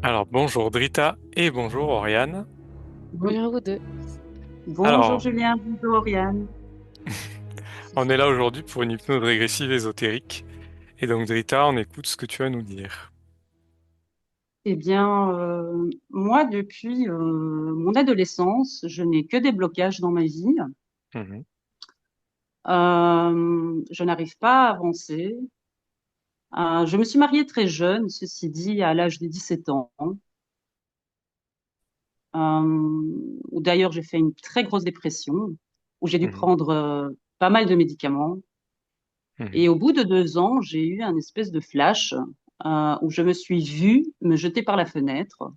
Alors bonjour Drita et bonjour Oriane. Bonjour à vous deux. Bonjour Alors, Julien, bonjour Oriane. on est là aujourd'hui pour une hypnose régressive ésotérique. Et donc Drita, on écoute ce que tu as à nous dire. Eh bien, moi, depuis mon adolescence, je n'ai que des blocages dans ma vie. Mhm, Je n'arrive pas à avancer. Je me suis mariée très jeune, ceci dit, à l'âge de 17 ans, où d'ailleurs j'ai fait une très grosse dépression, où j'ai dû mhm, prendre pas mal de médicaments. mhm, Et au bout de 2 ans, j'ai eu un espèce de flash où je me suis vue me jeter par la fenêtre.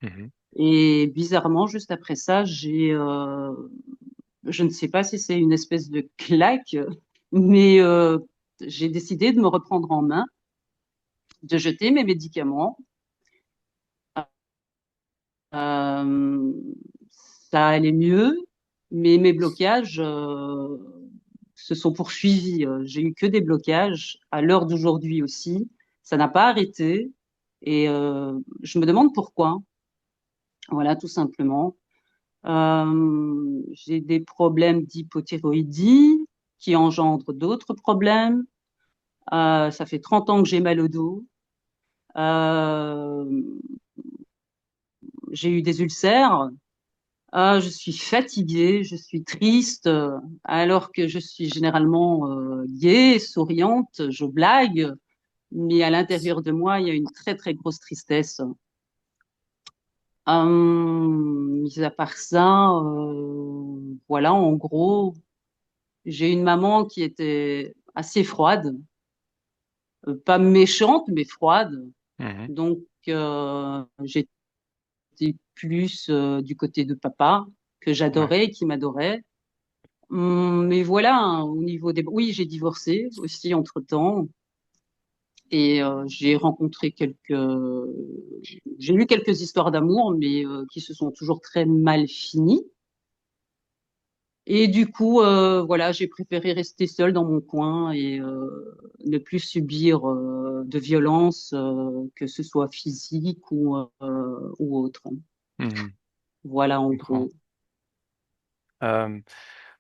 mhm, Et bizarrement, juste après ça, je ne sais pas si c'est une espèce de claque, mais j'ai décidé de me reprendre en main, de jeter mes médicaments. Euh, Ça allait mieux, mais mes blocages se sont poursuivis. J'ai eu que des blocages à l'heure d'aujourd'hui aussi. Ça n'a pas arrêté, et je me demande pourquoi. Voilà, tout simplement. J'ai des problèmes d'hypothyroïdie qui engendrent d'autres problèmes. Ça fait 30 ans que j'ai mal au dos. Euh, j'ai eu des ulcères. Je suis fatiguée, je suis triste, alors que je suis généralement gaie, souriante, je blague, mais à l'intérieur de moi, il y a une très très grosse tristesse. Mis à part ça, voilà, en gros, j'ai une maman qui était assez froide, pas méchante, mais froide. mhm. Donc, j'étais plus du côté de papa, que Ouais. j'adorais et qui m'adorait. Mais voilà, hein, au niveau des... Oui, j'ai divorcé aussi entre-temps. Et j'ai rencontré quelques... J'ai eu quelques histoires d'amour, mais qui se sont toujours très mal finies. Et du coup, voilà, j'ai préféré rester seule dans mon coin et ne plus subir de violence, que ce soit physique ou autre. Mhm, Voilà, je en comprends. gros. Euh,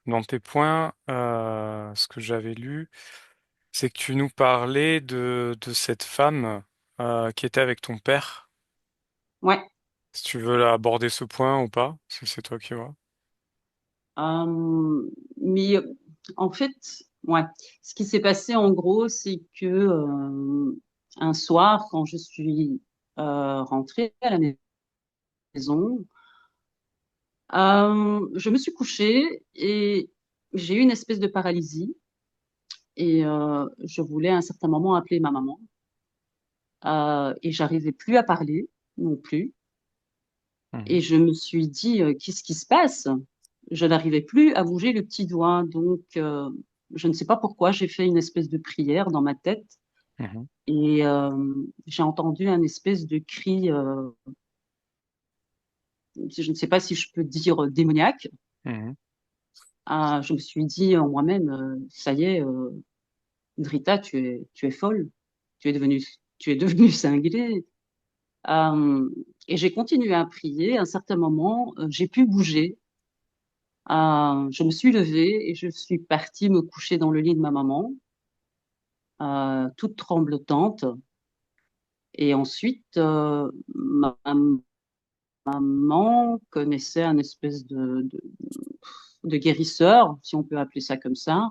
dans tes points, ce que j'avais lu, c'est que tu nous parlais de cette femme qui était avec ton père. Ouais. Si tu veux aborder ce point ou pas, si c'est toi qui vois. Mais en fait, ouais. Ce qui s'est passé en gros, c'est que un soir, quand je suis rentrée à la maison, je me suis couchée et j'ai eu une espèce de paralysie. Et je voulais à un certain moment appeler ma maman. Et j'arrivais plus à parler non plus. Mhm, Et je me suis dit, qu'est-ce qui se passe? Je n'arrivais plus à bouger le petit doigt. Donc, je ne sais pas pourquoi, j'ai fait une espèce de prière dans ma tête. mhm, Et j'ai entendu un espèce de cri, je ne sais pas si je peux dire démoniaque. mhm, Je me suis dit en moi-même, ça y est, Drita, tu es folle. Tu es devenue, tu es devenue cinglée. Euh, et j'ai continué à prier. À un certain moment, j'ai pu bouger. Je me suis levée et je suis partie me coucher dans le lit de ma maman, toute tremblotante. Et ensuite, ma maman connaissait un espèce de guérisseur, si on peut appeler ça comme ça,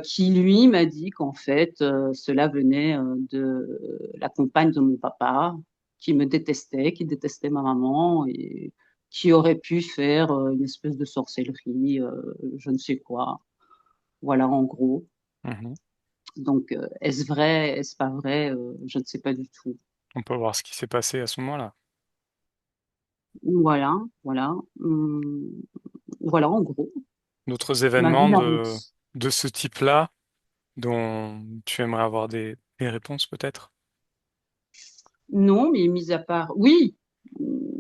qui lui m'a dit qu'en fait, cela venait de la compagne de mon papa, qui me détestait, qui détestait ma maman et qui aurait pu faire une espèce de sorcellerie, je ne sais quoi. Voilà, en gros. mhm. Donc, est-ce vrai, est-ce pas vrai, je ne sais pas du tout. On peut voir ce qui s'est passé à ce moment-là. Voilà, voilà. Voilà, en gros, D'autres ma vie événements d'adulte. de ce type-là dont tu aimerais avoir des réponses peut-être? Non, mais mis à part, oui,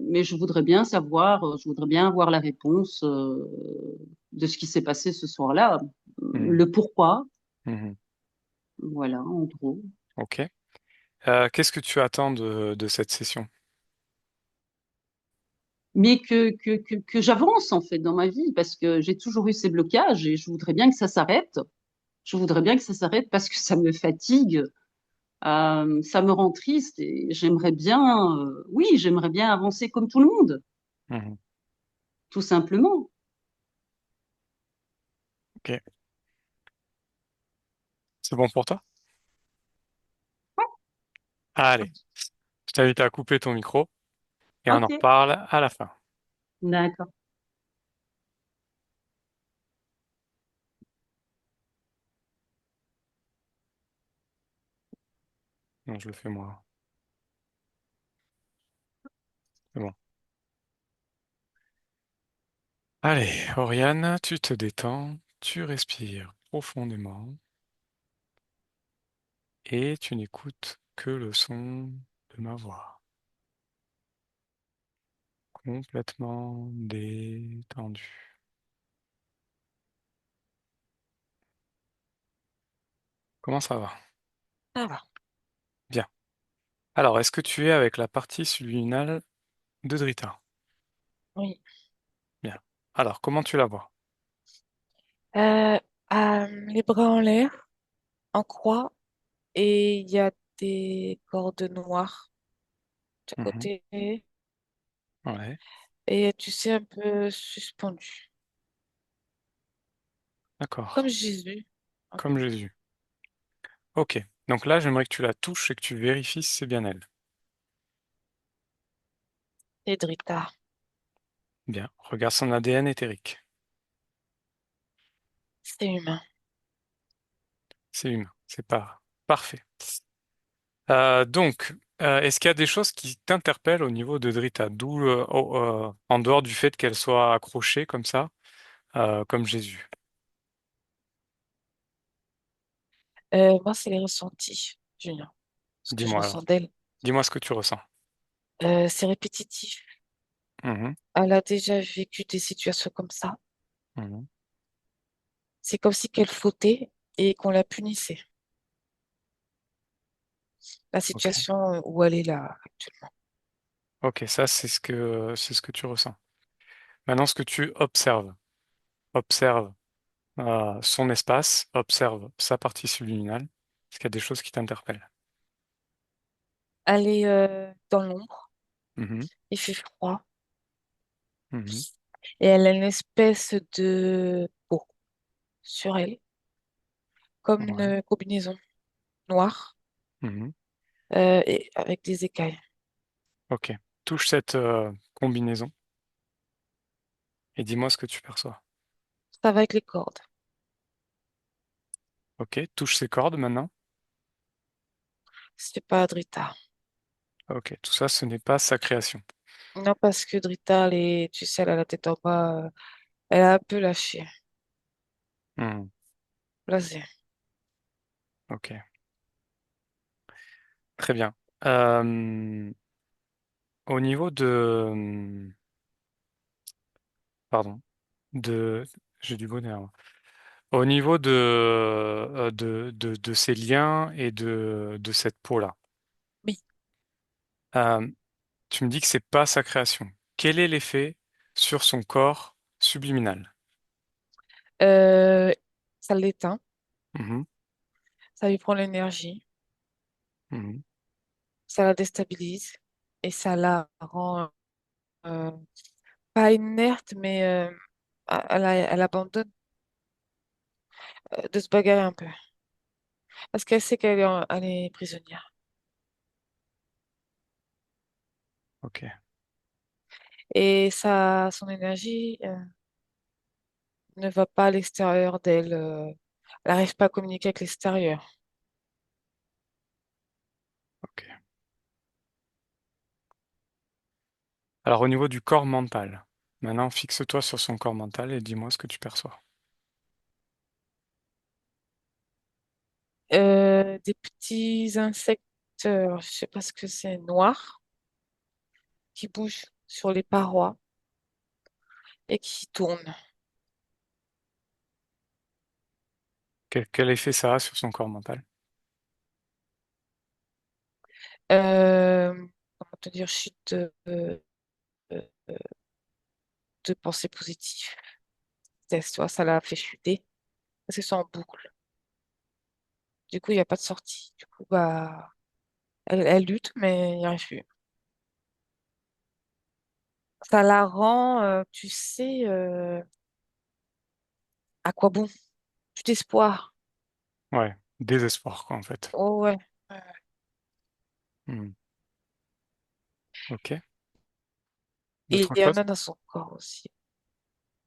mais je voudrais bien savoir, je voudrais bien avoir la réponse de ce qui s'est passé ce soir-là, Mhm, le pourquoi, mhm. voilà, en gros. Ok. Qu'est-ce que tu attends de cette session? mais que j'avance en fait dans ma vie parce que j'ai toujours eu ces blocages et je voudrais bien que ça s'arrête. Je voudrais bien que ça s'arrête parce que ça me fatigue, ça me rend triste et j'aimerais bien, oui, j'aimerais bien avancer comme tout le monde, Mhm. tout simplement. Ok. C'est bon pour toi? Allez, je t'invite à couper ton micro et on en Ok, reparle à la fin. d'accord. Non, je le fais moi. C'est bon. Allez, Oriane, tu te détends, tu respires profondément et tu n'écoutes que le son de ma voix. Complètement détendu. Comment ça va? Ça va. Bien. Alors, est-ce que tu es avec la partie subliminale de Drita? Oui. Bien. Alors, comment tu la vois? Euh, les bras en l'air, en croix, et il y a des cordes noires de Mhm. côté, Ouais, et tu sais, un peu suspendu, comme d'accord. Jésus, en Comme fait. Jésus. Ok. Donc là, j'aimerais que tu la touches et que tu vérifies si c'est bien elle. Et Drita, Bien. Regarde son ADN éthérique. c'est humain. C'est humain. C'est pas parfait. Donc, est-ce qu'il y a des choses qui t'interpellent au niveau de Drita, d'où, en dehors du fait qu'elle soit accrochée comme ça, comme Jésus? Moi, c'est les ressentis, Julien, ce que je Dis-moi ressens alors. d'elle. Dis-moi ce que tu ressens. C'est répétitif. Mhm, Elle a déjà vécu des situations comme ça. mhm. C'est comme si qu'elle fautait et qu'on la punissait. La Ok. situation où elle est là actuellement. Ok, ça c'est ce que tu ressens. Maintenant, ce que tu observes. Observe son espace, observe sa partie subliminale. Est-ce qu'il y a des choses qui t'interpellent? Elle est dans l'ombre, Mhm, il fait froid. mhm. Et elle a une espèce de peau sur elle, comme Ouais, une combinaison noire mhm. et avec des écailles. Ok. Touche cette combinaison et dis-moi ce que tu perçois. Ça va avec les cordes. Ok. Touche ces cordes maintenant. C'est pas Drita. Ok. Tout ça, ce n'est pas sa création. Non, parce que Drita, elle est, tu sais, elle a la tête en bas, elle a un peu lâché, Hmm, blasé. ok. Très bien. Euh, au niveau de... Pardon. De... J'ai du bonheur. Au niveau de ces liens et de cette peau-là, Oui. euh, tu me dis que c'est pas sa création. Quel est l'effet sur son corps subliminal? Euh, Ça l'éteint, Mhm, ça lui prend l'énergie, mhm, ça la déstabilise et ça la rend euh, pas inerte, mais elle abandonne de se bagarrer un peu. Parce qu'elle sait qu'elle est, elle est prisonnière. ok, Et ça, son énergie ne va pas à l'extérieur d'elle. Elle n'arrive pas à communiquer avec l'extérieur. ok. Alors au niveau du corps mental, maintenant fixe-toi sur son corps mental et dis-moi ce que tu perçois. Des petits insectes, je sais pas ce que c'est, noirs, qui bougent sur les parois et qui tournent. Quel effet ça a sur son corps mental? Euh, Comment te dire, chute. de pensées positives. Tu vois, ça l'a fait chuter parce que c'est en boucle. Du coup, il n'y a pas de sortie. Du coup, bah, elle lutte, mais il n'y arrive plus. Ça la rend, tu sais, à quoi bon? Plus d'espoir. Ouais, désespoir, quoi, en fait. Oh ouais. Hmm. Ok. Et D'autres il y en choses? a dans son corps aussi,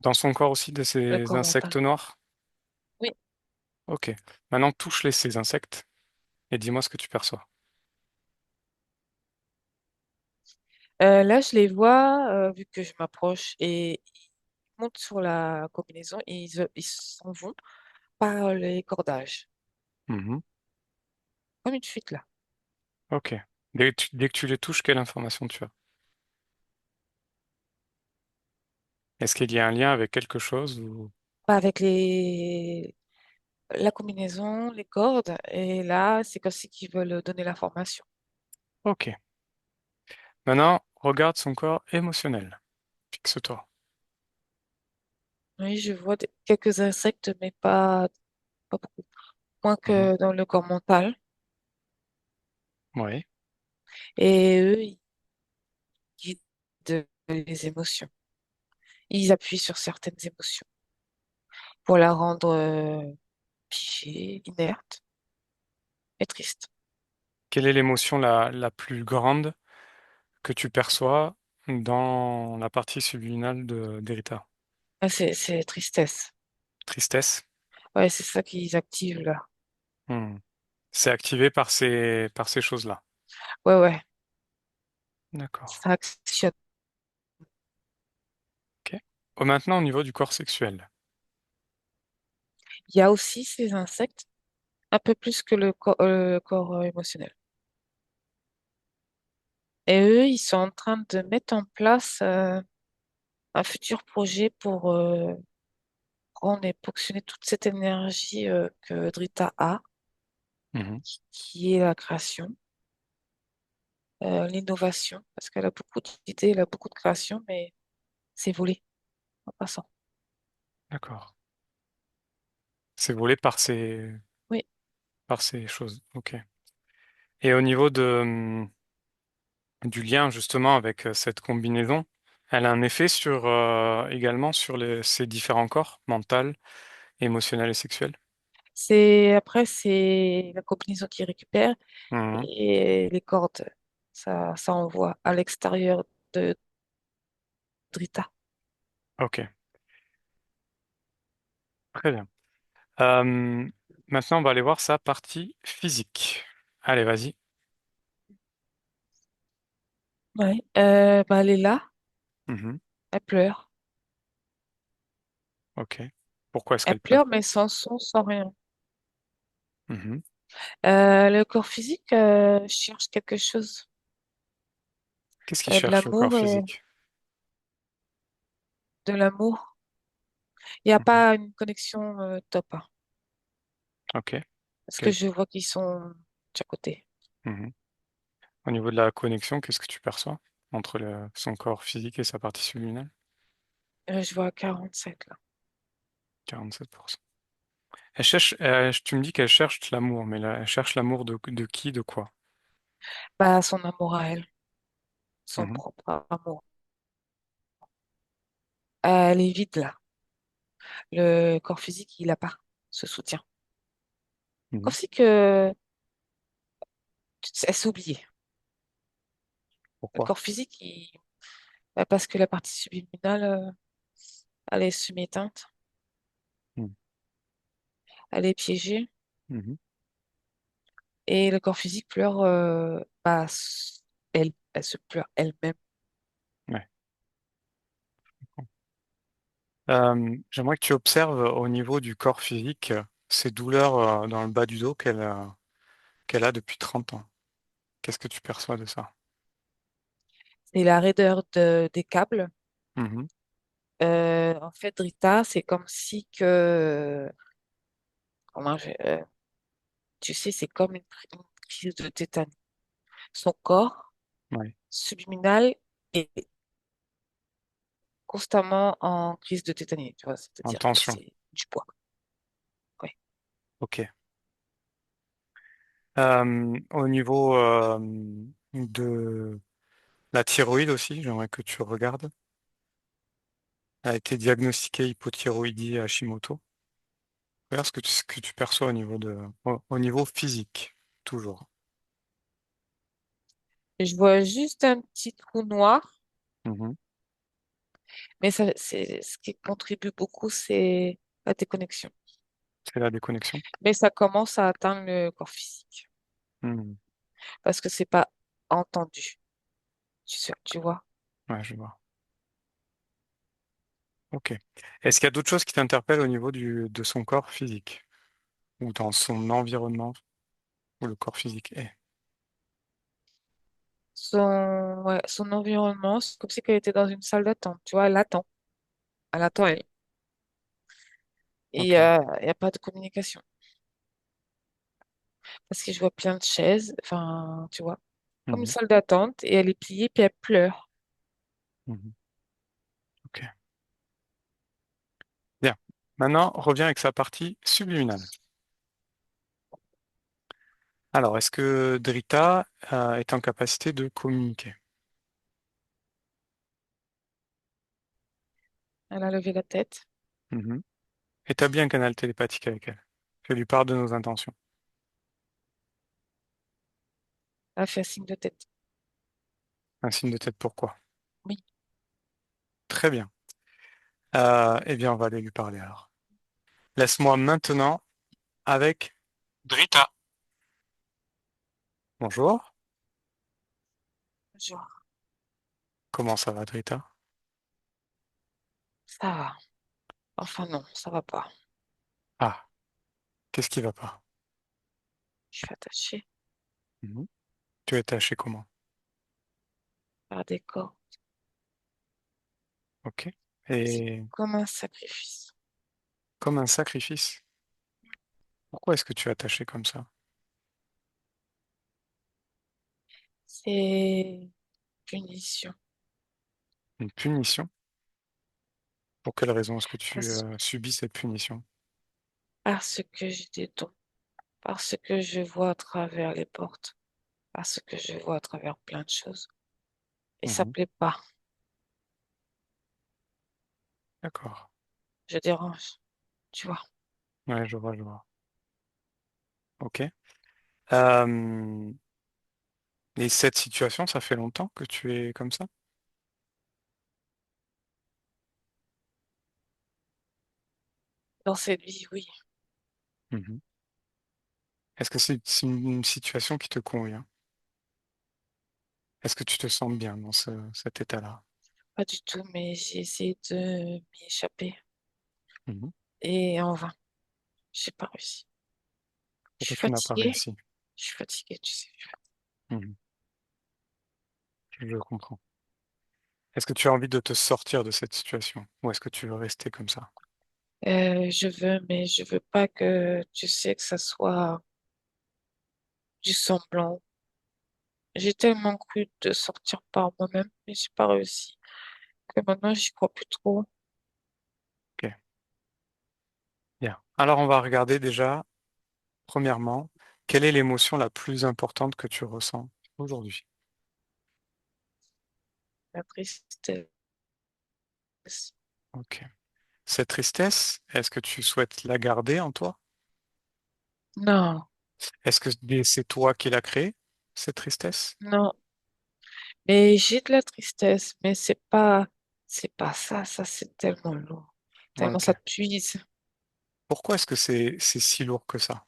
Dans son corps aussi, de le ces corps mental. insectes noirs? Oui. Ok. Maintenant, touche-les, ces insectes, et dis-moi ce que tu perçois. Là, je les vois, vu que je m'approche, et ils montent sur la combinaison et ils s'en vont par les cordages. Mhm. Comme une fuite, là. Ok. Dès que tu les touches, quelle information tu as? Est-ce qu'il y a un lien avec quelque chose ou... Pas avec la combinaison, les cordes, et là, c'est comme si qu'ils veulent donner l'information. Ok. Maintenant, regarde son corps émotionnel. Fixe-toi. Oui, je vois quelques insectes, mais pas beaucoup. Moins Mhm. que dans le corps mental. Oui. Et eux, ils guident les émotions. Ils appuient sur certaines émotions pour la rendre figée, inerte et triste. Quelle est l'émotion la plus grande que tu perçois dans la partie subliminale d'Erita? Ah, c'est tristesse. Tristesse? Ouais, c'est ça qu'ils activent là. Hmm. C'est activé par ces choses-là. Ouais, ouais, D'accord. ça actionne. Ok. Maintenant, au niveau du corps sexuel. Il y a aussi ces insectes, un peu plus que le corps émotionnel. Et eux, ils sont en train de mettre en place un futur projet pour prendre et ponctionner toute cette énergie que Drita a, Mhm. qui est la création, l'innovation, parce qu'elle a beaucoup d'idées, elle a beaucoup de créations, mais c'est volé en passant. D'accord. C'est volé Oui, par ces choses. Ok. Et au niveau du lien justement avec cette combinaison, elle a un effet également sur ces différents corps, mental, émotionnel et sexuel. c'est la combinaison qui récupère Mhm. et les cordes, ça envoie à l'extérieur de Drita. Ok, très bien. Euh, Maintenant, on va aller voir sa partie physique. Allez, vas-y. Ouais. Bah, elle est là, Mhm. elle pleure. Ok. Pourquoi est-ce Elle qu'elle pleure? pleure, mais sans son, sans rien. Mhm. Le corps physique cherche quelque chose, Qu'est-ce qu'il de cherche le corps l'amour et physique? de l'amour. Il n'y a Mhm. pas une connexion top, hein, Ok. parce que Quel- je vois qu'ils sont de chaque côté. Mhm. Au niveau de la connexion, qu'est-ce que tu perçois entre son corps physique et sa partie subliminale? Je vois 47 là. 47%. Tu me dis qu'elle cherche l'amour, mais là, elle cherche l'amour de qui, de quoi? Bah, son amour à elle, son Mhm. propre amour. Elle est vide là. Le corps physique, il n'a pas ce soutien. Mhm. Comme si que elle s'est oubliée. Le Pourquoi? corps physique, bah, parce que la partie subliminale, elle est semi-éteinte, Mhm. elle est piégée, Mhm. et le corps physique pleure, bah, elle se pleure elle-même. Ouais. J'aimerais que tu observes au niveau du corps physique ces douleurs dans le bas du dos qu'elle a depuis 30 ans. Qu'est-ce que tu perçois de ça? C'est la raideur des câbles. Mhm. En fait, Rita, c'est comme si que, comment tu sais, c'est comme une crise de tétane. Son corps Ouais. subliminal est constamment en crise de tétanie, tu vois, En c'est-à-dire que tension. c'est du poids. Ouais. Ok. Au niveau de la thyroïde aussi, j'aimerais que tu regardes. Elle a été diagnostiquée hypothyroïdie Hashimoto. Regarde ce que tu perçois au niveau physique, toujours. Et je vois juste un petit trou noir, Mhm. mais ça, c'est, ce qui contribue beaucoup, c'est la déconnexion. C'est la déconnexion. Mais ça commence à atteindre le corps physique Mhm. parce que c'est pas entendu, tu vois. Ouais, je vois. Ok. Est-ce qu'il y a d'autres choses qui t'interpellent au niveau de son corps physique ou dans son environnement où le corps physique est? Ouais, son environnement, c'est comme si elle était dans une salle d'attente, tu vois, elle attend, et Ok. il n'y a pas de communication. Parce que je vois plein de chaises, enfin, tu vois, comme une Mhm. salle d'attente, et elle est pliée, puis elle pleure. Mhm. Ok. Bien. Maintenant, reviens avec sa partie subliminale. Alors, est-ce que Drita est en capacité de communiquer? Elle a levé la tête, Mhm. Établis un canal télépathique avec elle. Fais lui part de nos intentions. elle a fait un signe de tête. Un signe de tête pourquoi? Oui, Très bien. Eh bien, on va aller lui parler alors. Laisse-moi maintenant avec Drita. Bonjour. genre, Comment ça va, Drita? ça va. Enfin, non, ça va pas. Ah, qu'est-ce qui va pas? Je suis attachée Mhm. Tu es attaché comment? par des corps. Ok. C'est Et comme un sacrifice. comme un sacrifice. Pourquoi est-ce que tu es attaché comme ça? C'est punition. Une punition? Pour quelle raison est-ce que tu Parce, subis cette punition? parce que j'ai des dons. Parce que je vois à travers les portes. Parce que je vois à travers plein de choses. Et ça Mhm. plaît pas. D'accord. Je dérange. Tu vois. Ouais, je vois, je vois. Ok. Euh, et cette situation, ça fait longtemps que tu es comme ça? Dans cette vie, oui. Mhm. Est-ce que c'est une situation qui te convient? Est-ce que tu te sens bien dans cet état-là? Pas du tout, mais j'ai essayé de m'y échapper. Mhm. Et en vain. J'ai pas réussi. Je Pourquoi suis tu n'as pas fatiguée. réussi? Je suis fatiguée, tu sais. Mhm. Je comprends. Est-ce que tu as envie de te sortir de cette situation? Ou est-ce que tu veux rester comme ça? Je veux, mais je veux pas que tu sais que ça soit du semblant. J'ai tellement cru de sortir par moi-même, mais j'ai pas réussi. Que maintenant, j'y crois plus trop. Ok, bien. Alors on va regarder déjà, premièrement, quelle est l'émotion la plus importante que tu ressens aujourd'hui? La tristesse. Ok. Cette tristesse, est-ce que tu souhaites la garder en toi? Non, Est-ce que c'est toi qui l'as créée, cette tristesse? non. Mais j'ai de la tristesse, mais c'est pas ça. Ça, c'est tellement lourd. Tellement Ok. ça te puise. Pourquoi est-ce que c'est si lourd que ça?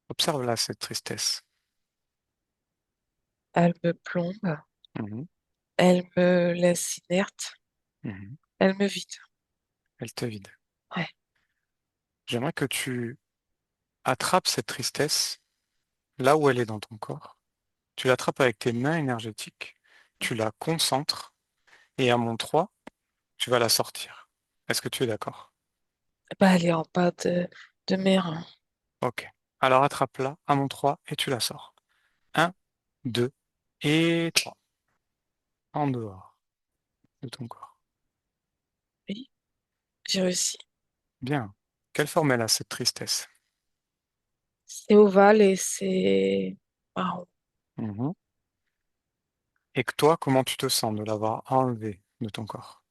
Observe là cette tristesse. Elle me plombe. Mhm, Elle me laisse inerte. mhm. Elle me vide. Elle te vide. Ouais. J'aimerais que tu attrapes cette tristesse là où elle est dans ton corps. Tu l'attrapes avec tes mains énergétiques, tu la concentres et à mon 3, tu vas la sortir. Est-ce que tu es d'accord? Bah, elle est en bas de mes reins. Ok. Alors attrape-la à mon 3 et tu la sors. Un, 2 et 3. En dehors. de ton corps. Oui, j'ai réussi. Bien. Quelle forme elle a, cette tristesse? C'est ovale et c'est marron. Mhm. Et que toi, comment tu te sens de l'avoir enlevé de ton corps?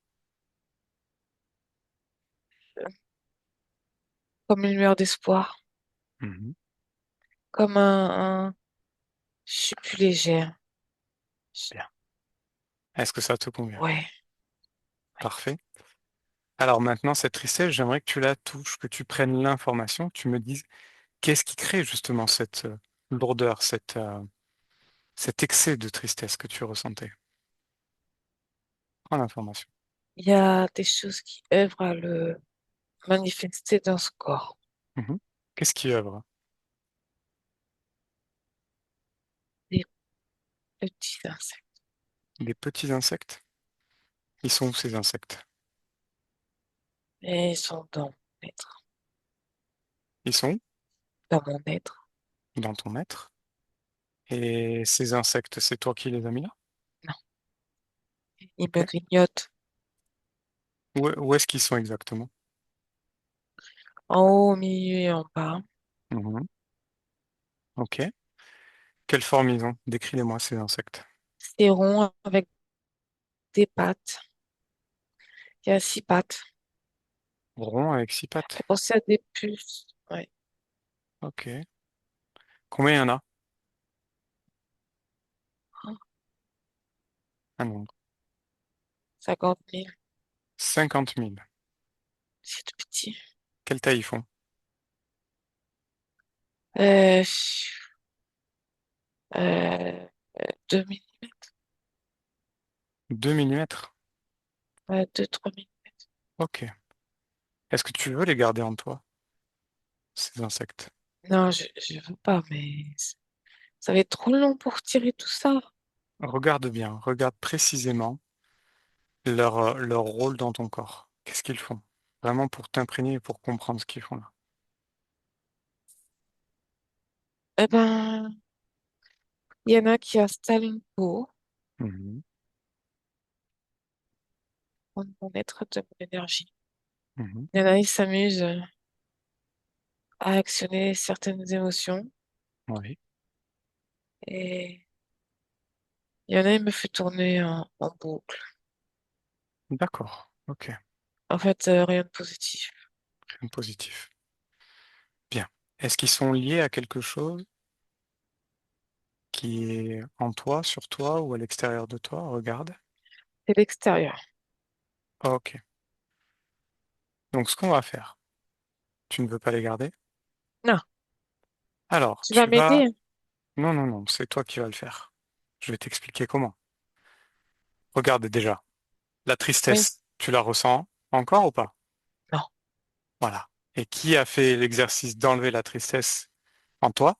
Comme une lueur d'espoir. Mhm. Comme je suis plus légère. Je- Bien. Est-ce que ça te convient? Ouais, ouais. Parfait. Alors maintenant, cette tristesse, j'aimerais que tu la touches, que tu prennes l'information, que tu me dises qu'est-ce qui crée justement cette lourdeur, cet excès de tristesse que tu ressentais. Prends l'information. Il y a des choses qui œuvrent à le manifester dans ce corps. Mhm. Qu'est-ce qui œuvre? Des petits insectes. Des petits insectes? Ils sont où ces insectes? Et ils sont dans mon être. Ils sont où? Dans mon être. Dans ton être. Et ces insectes, c'est toi qui les as mis là? Non, ils me Ok. grignotent. Où est-ce qu'ils sont exactement? En haut, au milieu et en bas. Mhm. Ok. Quelle forme ils ont? Décris-les-moi ces insectes. C'est rond avec des pattes. Il y a 6 pattes. Rond avec six pattes. Fait penser à des puces. Ouais. Ok. Combien il y en a? Oh, Un nombre. 50 000. 50 000. C'est tout petit. Quelle taille ils font? Euh, euh, 2 millimètres. 2 millimètres. 2, 3 millimètres. Ok. Est-ce que tu veux les garder en toi, ces insectes? Non, je veux pas, mais ça va être trop long pour tirer tout ça. Regarde bien, regarde précisément leur rôle dans ton corps. Qu'est-ce qu'ils font? Vraiment pour t'imprégner et pour comprendre ce qu'ils font là. Eh ben, il y en a qui installent une peau. Mhm. Mon être de mon énergie. Mhm. Il y en a, ils s'amusent à actionner certaines émotions. Oui. Et il y en a, il me fait tourner en boucle. D'accord. Ok. En fait, rien de positif. Rien de positif. Bien. Est-ce qu'ils sont liés à quelque chose qui est en toi, sur toi ou à l'extérieur de toi? Regarde. C'est l'extérieur. Ok. Donc ce qu'on va faire, tu ne veux pas les garder? Non, Alors, tu vas tu vas... m'aider? Non, non, non, c'est toi qui vas le faire. Je vais t'expliquer comment. Regarde déjà. La Oui. tristesse, tu la ressens encore ou pas? Non, Voilà. Et qui a fait l'exercice d'enlever la tristesse en toi?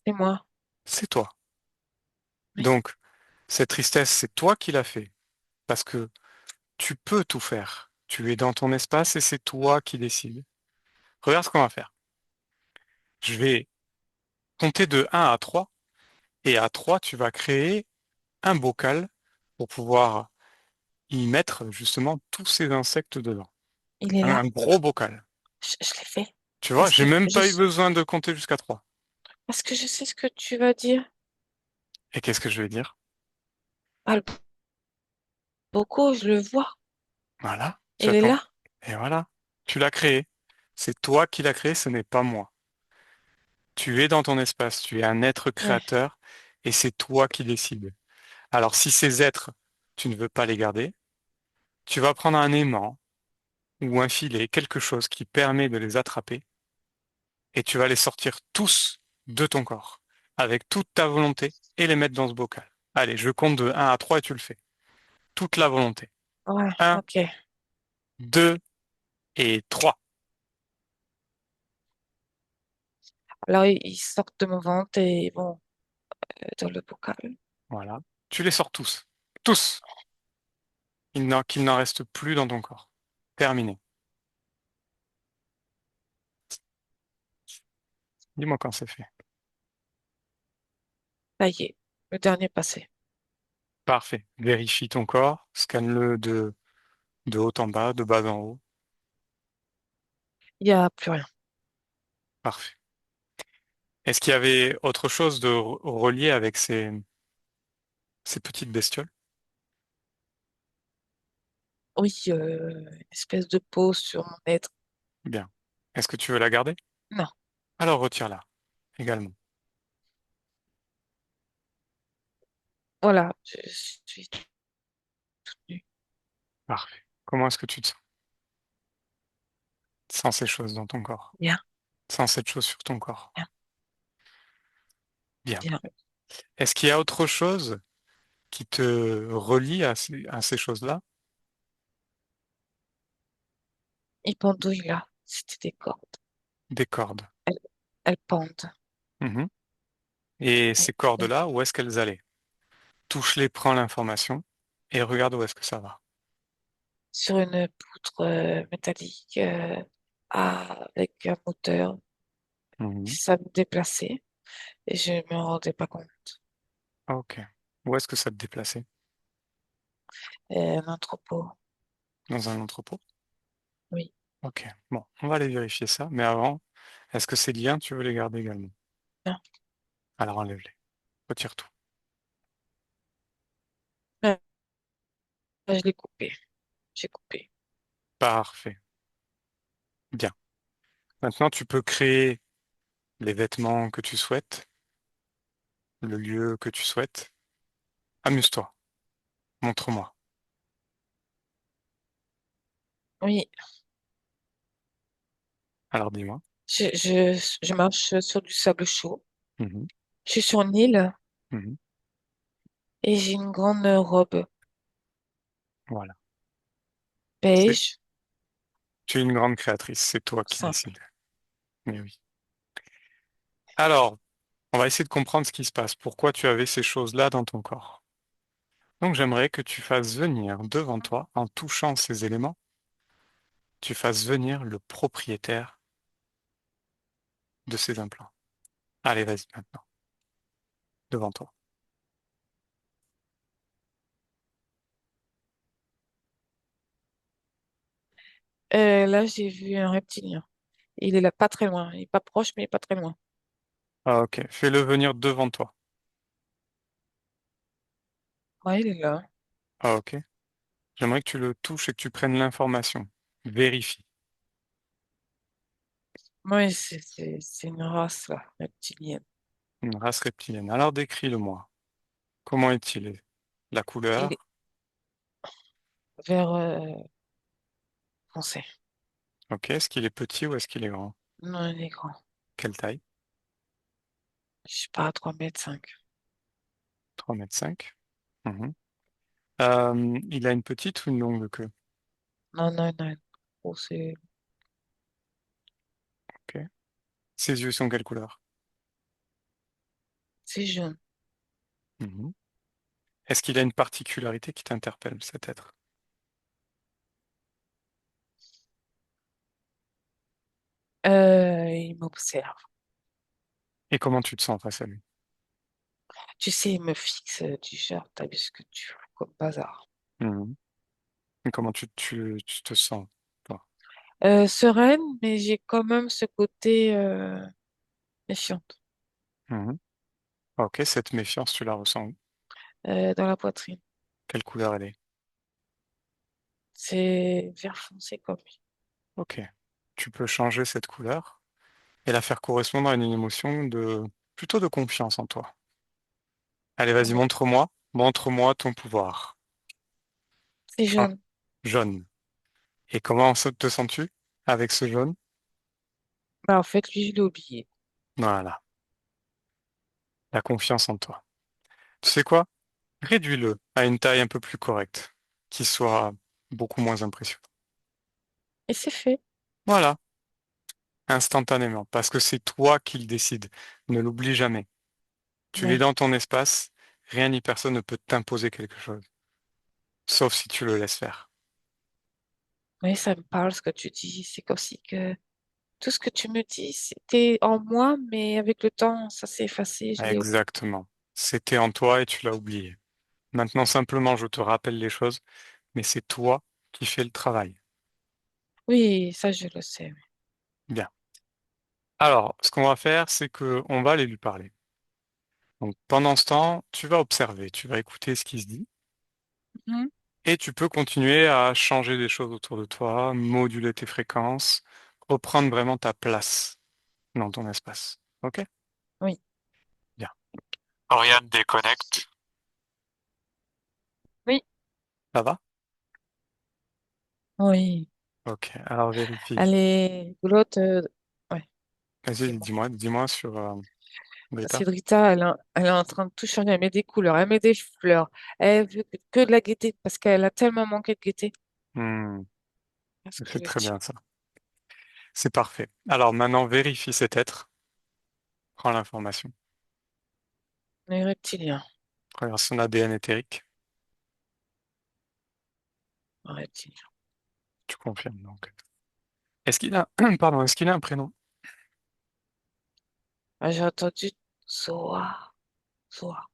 c'est moi. C'est toi. Oui. Donc, cette tristesse, c'est toi qui l'as fait. Parce que tu peux tout faire. Tu es dans ton espace et c'est toi qui décides. Regarde ce qu'on va faire. Je vais compter de 1 à 3. Et à 3, tu vas créer un bocal pour pouvoir y mettre justement tous ces insectes dedans. Il est Un là. gros bocal. Je l'ai fait. Tu vois, Parce que j'ai même pas eu besoin de compter jusqu'à 3. parce que je sais ce que tu vas dire. Et qu'est-ce que je vais dire? Ah, le Boko, je le vois. Voilà, Il est j'attends. là. Et voilà, tu l'as créé. C'est toi qui l'as créé, ce n'est pas moi. Tu es dans ton espace, tu es un être Ouais. créateur et c'est toi qui décides. Alors si ces êtres, tu ne veux pas les garder, tu vas prendre un aimant ou un filet, quelque chose qui permet de les attraper et tu vas les sortir tous de ton corps avec toute ta volonté et les mettre dans ce bocal. Allez, je compte de 1 à 3 et tu le fais. Toute la volonté. Ouais, 1, ok. 2 et 3. Alors, ils sortent de mon ventre et bon, dans le bocal. Voilà. Tu les sors tous. Tous. Qu'il n'en reste plus dans ton corps. Terminé. Dis-moi quand c'est fait. Ça y est, le dernier passé. Parfait. Vérifie ton corps, scanne-le de haut en bas, de bas en haut. Il n'y a plus rien. Parfait. Est-ce qu'il y avait autre chose de relié avec ces petites bestioles? Oui, une espèce de peau sur mon être. Bien. Est-ce que tu veux la garder? Non, Alors retire-la également. voilà, je suis toute nue. Parfait. Comment est-ce que tu te sens sans ces choses dans ton corps? Bien, Sans cette chose sur ton corps? bien, Bien. bien. Est-ce qu'il y a autre chose qui te relie à ces choses-là? Il pendouille là, c'était des cordes. Des cordes. Elles, elles pendent. Mhm. Et Elles ces pendent cordes-là, où est-ce qu'elles allaient? Touche-les, prends l'information et regarde où est-ce que ça va. sur une poutre métallique avec un moteur. Mhm. Ça me déplaçait et je me rendais pas compte. Ok. Où est-ce que ça te déplaçait? Un entrepôt, Dans un entrepôt? oui. Ok. Bon, on va aller vérifier ça. Mais avant, est-ce que ces liens, tu veux les garder également? Non, Alors enlève-les. Retire tout. non, je l'ai coupé. J'ai coupé. Parfait. Bien. Maintenant, tu peux créer les vêtements que tu souhaites, le lieu que tu souhaites. Amuse-toi. Montre-moi. Oui, Alors dis-moi. je marche sur du sable chaud. Mhm. Je suis sur une île Mhm. et j'ai une grande robe Voilà. C'est, beige, tu es une grande créatrice. C'est toi qui simple. décides. Mais oui. Alors, on va essayer de comprendre ce qui se passe. Pourquoi tu avais ces choses-là dans ton corps. Donc j'aimerais que tu fasses venir devant toi, en touchant ces éléments, tu fasses venir le propriétaire de ces implants. Allez, vas-y maintenant, devant toi. Là, j'ai vu un reptilien. Il est là, pas très loin. Il est pas proche, mais il est pas très loin. Ah, ok, fais-le venir devant toi. Ouais, il est là. Ah, ok. J'aimerais que tu le touches et que tu prennes l'information. Vérifie. Oui, c'est une race, là, reptilienne. Une race reptilienne. Alors décris-le-moi. Comment est-il? La Il est couleur? vert foncé. Ok, est-ce qu'il est petit ou est-ce qu'il est grand? Non, il est grand. Quelle taille? Je sais pas, 3,5 m. 3,5 m. Mhm. Il a une petite ou une longue queue? Non, non, non. Oh, Ok. Ses yeux sont quelle couleur? c'est jaune. Mhm. Est-ce qu'il a une particularité qui t'interpelle, cet être? Il m'observe. Et comment tu te sens face à lui? Tu sais, il me fixe du genre, t'as vu ce que tu fous comme bazar. Mhm. Et comment tu te sens, toi? Sereine, mais j'ai quand même ce côté méfiante Mhm. Ok, cette méfiance, tu la ressens où? dans la poitrine. Quelle couleur elle est? C'est vert foncé comme lui. Ok. Tu peux changer cette couleur et la faire correspondre à une émotion plutôt de confiance en toi. Allez, vas-y, Ouais. montre-moi. Montre-moi ton pouvoir. C'est Ah, jaune. jaune. Et comment te sens-tu avec ce jaune? Bah, en fait, lui, je l'ai oublié. Voilà, la confiance en toi. Tu sais quoi? Réduis-le à une taille un peu plus correcte, qui soit beaucoup moins impressionnante. Et c'est fait. Voilà, instantanément, parce que c'est toi qui le décides. Ne l'oublie jamais. Tu es Oui. dans ton espace, rien ni personne ne peut t'imposer quelque chose, sauf si tu le laisses faire. Oui, ça me parle ce que tu dis. C'est comme si que tout ce que tu me dis, c'était en moi, mais avec le temps, ça s'est effacé. Je l'ai oublié. Exactement. C'était en toi et tu l'as oublié. Maintenant, simplement, je te rappelle les choses, mais c'est toi qui fais le travail. Oui, ça, je le sais. Bien. Alors, ce qu'on va faire, c'est que on va aller lui parler. Donc, pendant ce temps, tu vas observer, tu vas écouter ce qui se dit, Mhm. et tu peux continuer à changer des choses autour de toi, moduler tes fréquences, reprendre vraiment ta place dans ton espace. Ok? Oui, Bien. Oriane déconnecte. oui, Ça va? oui. Ok. Alors, vérifie. Elle est l'autre, ouais, Vas-y, dis-moi. dis-moi sur Greta. Cédrita, elle est en train de tout changer. Elle met des couleurs, elle met des fleurs. Elle veut que de la gaieté parce qu'elle a tellement manqué de gaieté. Hmm, C'est ce que je c'est veux très dire. bien ça. C'est parfait. Alors maintenant, vérifie cet être. Prends l'information. Les reptiliens, Regarde son ADN éthérique. les reptiliens. Tu confirmes donc. Est-ce qu'il a, pardon, est-ce qu'il a un prénom? Ah, j'ai entendu Zoa, Zoa,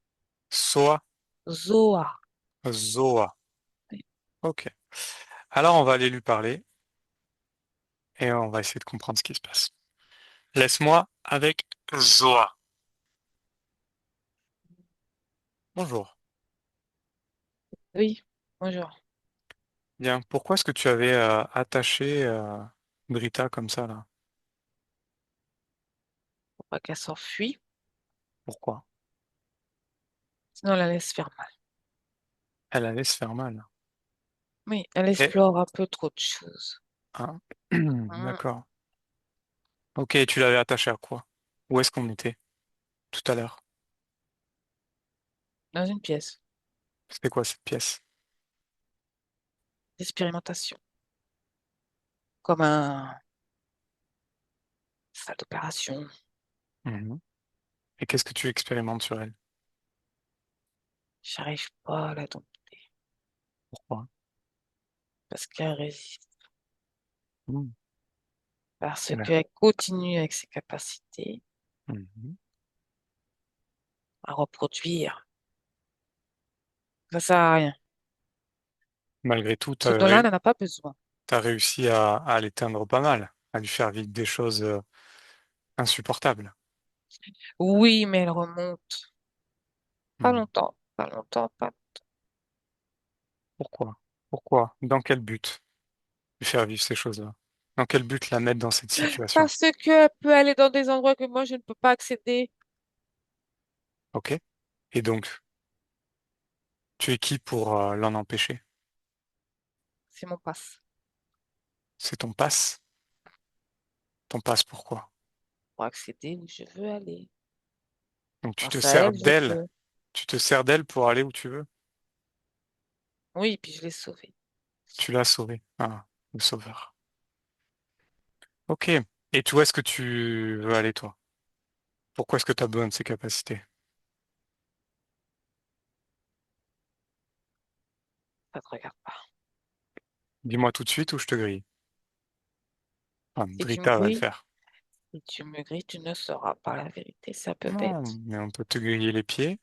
Soa, Zoa. Zoa. Oui. Ok. Alors on va aller lui parler et on va essayer de comprendre ce qui se passe. Laisse-moi avec Zoa. Bonjour. Oui, bonjour. Bien. Pourquoi est-ce que tu avais attaché Brita comme ça là? Faut pas qu'elle s'enfuit, Pourquoi? sinon elle la laisse faire mal. Elle allait se faire mal. Oui, elle Et, explore un peu trop de choses. hein? Hmm. D'accord. Ok, tu l'avais attaché à quoi? Où est-ce qu'on était tout à l'heure? Dans une pièce C'était quoi cette pièce? d'expérimentation, comme un salle d'opération. Mhm. Et qu'est-ce que tu expérimentes sur elle? J'arrive pas à la dompter Pourquoi? parce qu'elle résiste, Mhm. parce Elle a- qu'elle continue avec ses capacités Mhm. à reproduire. Ça sert à rien. Malgré tout, Ce dont-là, elle n'en a pas besoin. t'as réussi à l'éteindre pas mal, à lui faire vivre des choses insupportables. Oui, mais elle remonte. Pas Mhm. longtemps, pas longtemps, pas. Pourquoi? Pourquoi? Dans quel but lui faire vivre ces choses-là? Dans quel but la mettre dans cette situation? Parce qu'elle peut aller dans des endroits que moi, je ne peux pas accéder. Ok? Et donc, tu es qui pour l'en empêcher? C'est mon passe. C'est ton passe? Ton passe pourquoi? Pour accéder où je veux aller. Donc tu te Grâce à sers elle, je d'elle. peux. Tu te sers d'elle pour aller où tu veux. Oui, puis je l'ai sauvée. Tu l'as sauvé. Ah, le sauveur. Ok. Et où est-ce que tu veux aller, toi? Pourquoi est-ce que tu as besoin de ces capacités? Ça te regarde pas. Dis-moi tout de suite ou je te grille. Ah, Si tu me Brita va le grilles, faire. si tu me grilles, tu ne sauras pas la vérité. C'est un peu Non, bête. mais on peut te griller les pieds.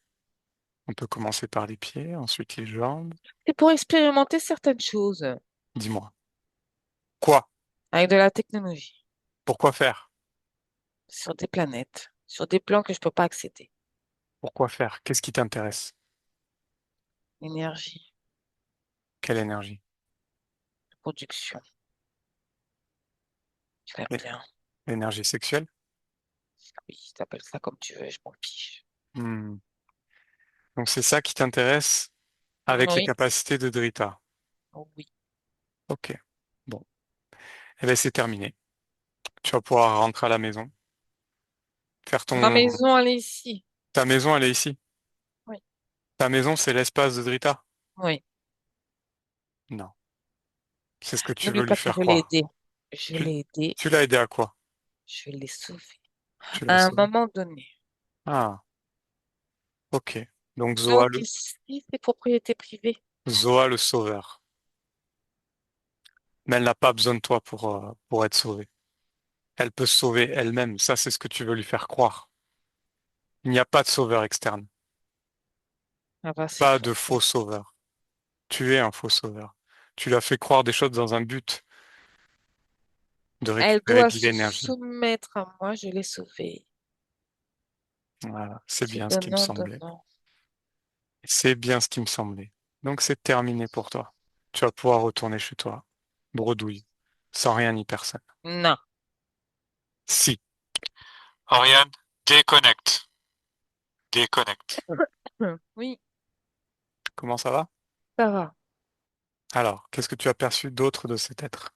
On peut commencer par les pieds, ensuite les jambes. C'est pour expérimenter certaines choses Dis-moi. Quoi? avec de la technologie Pourquoi faire? sur des planètes, sur des plans que je peux pas accéder. Pourquoi faire? Qu'est-ce qui t'intéresse? L'énergie, Quelle énergie? la production, je l'aime L'é- bien. L'énergie sexuelle? Oui, t'appelles ça comme tu veux, je m'en fiche. Hmm. Donc c'est ça qui t'intéresse avec les Oui, capacités de Drita. oui. Ok. Bon. Eh bien, c'est terminé. Tu vas pouvoir rentrer à la maison. Faire Ma ton... maison, elle est ici. Ta maison, elle est ici. Oui, Ta maison, c'est l'espace de Drita. oui. Non. C'est ce que tu veux N'oublie lui pas que faire je l'ai croire. aidé. Je Tu, l'ai aidé, tu l'as aidé à quoi? je l'ai sauvé. Tu l'as À un sauvé. moment donné. Ah, ok. Donc Donc, ici, c'est propriété privée. Zoa le sauveur. Mais elle n'a pas besoin de toi pour être sauvée. Elle peut se sauver elle-même. Ça, c'est ce que tu veux lui faire croire. Il n'y a pas de sauveur externe. Ah bah, c'est Pas faux. de faux sauveur. Tu es un faux sauveur. Tu l'as fait croire des choses dans un but de Elle récupérer doit de se l'énergie. soumettre à moi, je l'ai sauvée. Voilà, c'est C'est bien ce qui me donnant, semblait. donnant. C'est bien ce qui me semblait. Donc c'est terminé pour toi. Tu vas pouvoir retourner chez toi, bredouille, sans rien ni personne. Non. Si. Oriane, déconnecte. Déconnecte. Oui, Comment ça va? ça va. Alors, qu'est-ce que tu as perçu d'autre de cet être?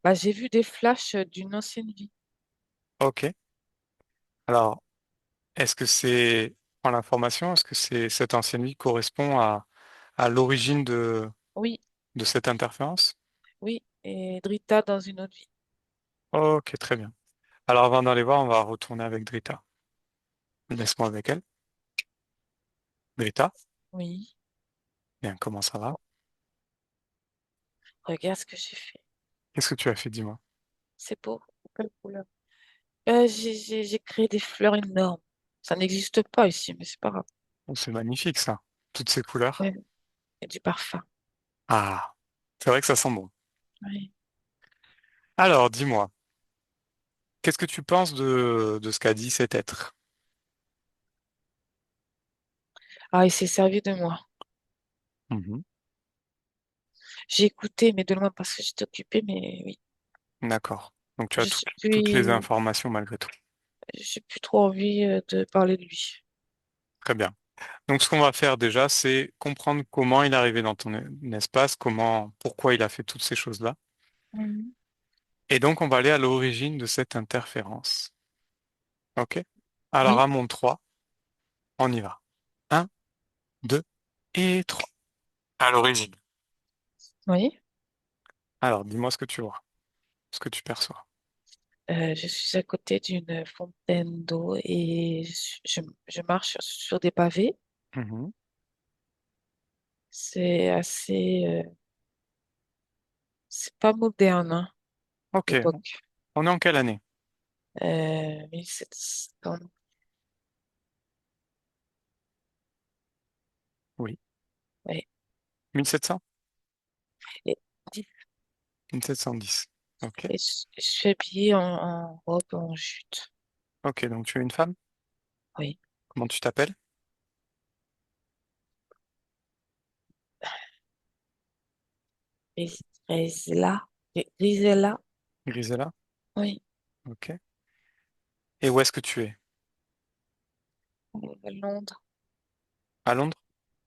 Bah, j'ai vu des flashs d'une ancienne vie. Ok. Alors, est-ce que c'est, en l'information, est-ce que c'est cette ancienne vie correspond à l'origine Oui, de cette interférence? oui. Et Drita dans une autre vie. Ok, très bien. Alors, avant d'aller voir, on va retourner avec Drita. Laisse-moi avec elle. Drita, Oui. bien, comment ça va? Regarde ce que j'ai fait. Qu'est-ce que tu as fait, dis-moi? C'est beau. Quelle couleur. J'ai créé des fleurs énormes. Ça n'existe pas ici, mais c'est pas grave. Oh, c'est magnifique, ça. Toutes ces couleurs. Ouais. Et du parfum. Ah, c'est vrai que ça sent bon. Oui. Alors, dis-moi, qu'est-ce que tu penses de ce qu'a dit cet être? Ah, il s'est servi de moi. Mhm. J'ai écouté, mais de loin parce que j'étais occupée, mais oui. D'accord. Donc, tu as Je suis toutes les plus, informations malgré tout. j'ai plus trop envie de parler de lui. Très bien. Donc, ce qu'on va faire déjà, c'est comprendre comment il est arrivé dans ton espace, pourquoi il a fait toutes ces choses-là. Mhm. Et donc, on va aller à l'origine de cette interférence. OK? Alors, Oui, à mon 3, on y va. Un, 2 et 3. À l'origine. oui. Alors, dis-moi ce que tu vois, ce que tu perçois. Je suis à côté d'une fontaine d'eau et je marche sur des pavés. Mhm. C'est assez, c'est pas moderne, hein, OK. l'époque. On est en quelle année? 1700, Oui. ouais. 1700? Et, 1710. OK. je suis habillée en robe en jute. OK, donc tu es une femme? Oui. Comment tu t'appelles? Grisela. Grisela. Grisella? Oui. OK. Et où est-ce que tu es? Londres. À Londres?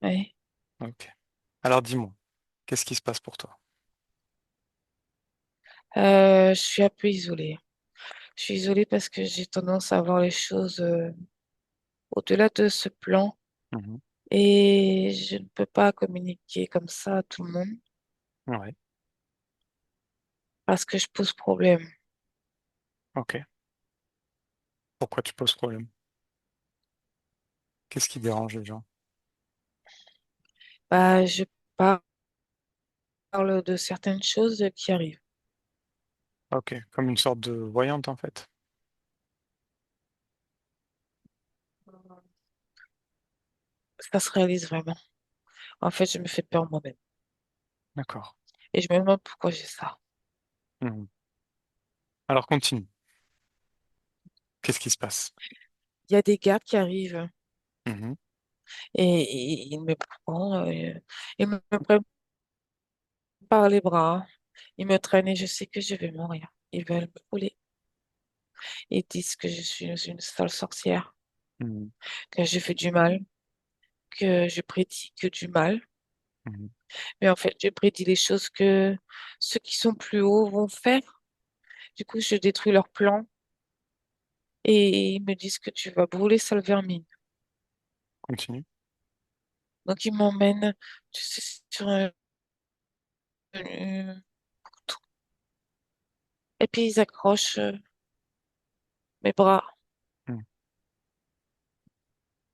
Oui. OK. Alors dis-moi, qu'est-ce qui se passe pour toi? Je suis un peu isolée. Je suis isolée parce que j'ai tendance à voir les choses au-delà de ce plan Mhm. et je ne peux pas communiquer comme ça à tout le monde Ouais. parce que je pose problème. OK. Pourquoi tu poses problème? Qu'est-ce qui dérange les gens? Bah, je parle de certaines choses qui arrivent. OK. Comme une sorte de voyante en fait. Ça se réalise vraiment. En fait, je me fais peur moi-même D'accord. et je me demande pourquoi j'ai ça. Mhm. Alors continue. Qu'est-ce qui se passe? Il y a des gars qui arrivent Mhm. et ils me prennent, ils me prennent par les bras, ils me traînent et je sais que je vais mourir. Ils veulent me brûler. Ils disent que je suis une sale sorcière, Mhm. que je fais du mal, que je prédis que du mal. Mhm. Mais en fait, je prédis les choses que ceux qui sont plus hauts vont faire. Du coup, je détruis leurs plans et ils me disent que tu vas brûler sale vermine. Continue. Donc, ils m'emmènent, tu sais, sur un- et puis ils accrochent mes bras, Mhm.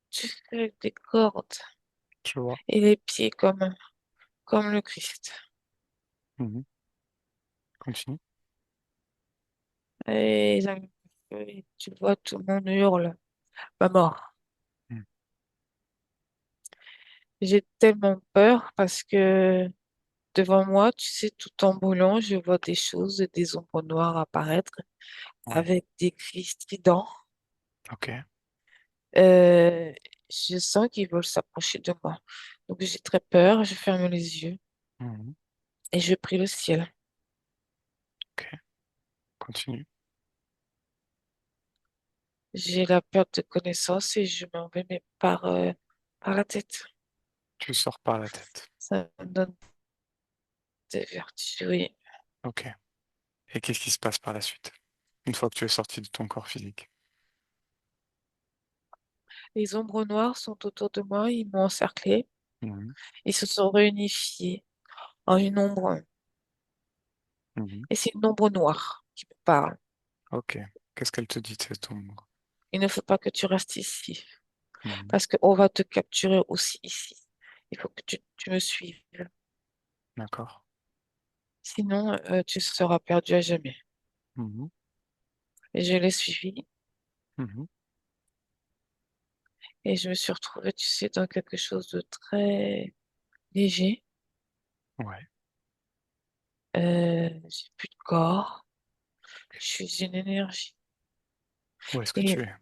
tu sais, avec des cordes Je vois. et les pieds comme le Christ. Mhm. Continue. Et tu vois, tout le monde hurle, ma mort. Mhm. J'ai tellement peur parce que devant moi, tu sais, tout en brûlant, je vois des choses, des ombres noires apparaître Ouais. avec des cris stridents. Ok. Euh, je sens qu'ils veulent s'approcher de moi. Donc j'ai très peur, je ferme les yeux Mhm. et je prie le ciel. Ok. Continue. J'ai la perte de connaissance et je m'en vais, mais par la tête. Tu sors par la tête. Ça me donne des vertiges, oui. Ok. Et qu'est-ce qui se passe par la suite? Une fois que tu es sorti de ton corps physique. Les ombres noires sont autour de moi, ils m'ont encerclé. Mhm. Ils se sont réunifiés en une ombre. Mhm. Et c'est une ombre noire qui me parle. Ok. Qu'est-ce qu'elle te dit, cette ombre? Il ne faut pas que tu restes ici Mhm. parce qu'on va te capturer aussi ici. Il faut que tu me suives. D'accord. Sinon, tu seras perdu à jamais. Mhm. Et je l'ai suivi Mhm. et je me suis retrouvée, tu sais, dans quelque chose de très léger. Ouais. J'ai plus de corps. Je suis une énergie. Où est-ce que Et tu es?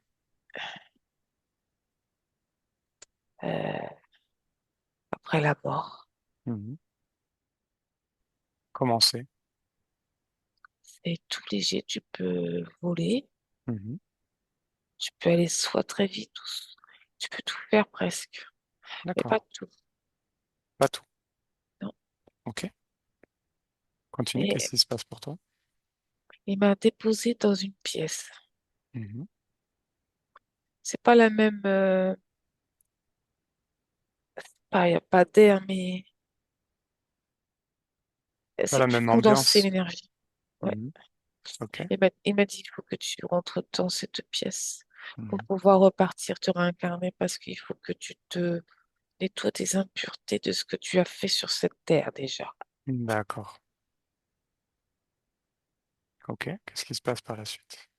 euh, après la mort, Mhm. Comment c'est? c'est tout léger. Tu peux voler, Mhm. tu peux aller soit très vite, tu peux tout faire presque, mais D'accord. pas tout. Pas tout. Non. Ok. Continue. Qu'est-ce Et qui se passe pour toi? il m'a déposé dans une pièce. Mhm. C'est pas la même, pas, y a pas d'air, mais Pas c'est la plus même condensé ambiance. l'énergie. Ouais. Mhm. Ok. Il m'a dit, il faut que tu rentres dans cette pièce pour Mhm. pouvoir repartir te réincarner parce qu'il faut que tu te nettoies tes impuretés de ce que tu as fait sur cette terre déjà. D'accord. Ok. Qu'est-ce qui se passe par la suite?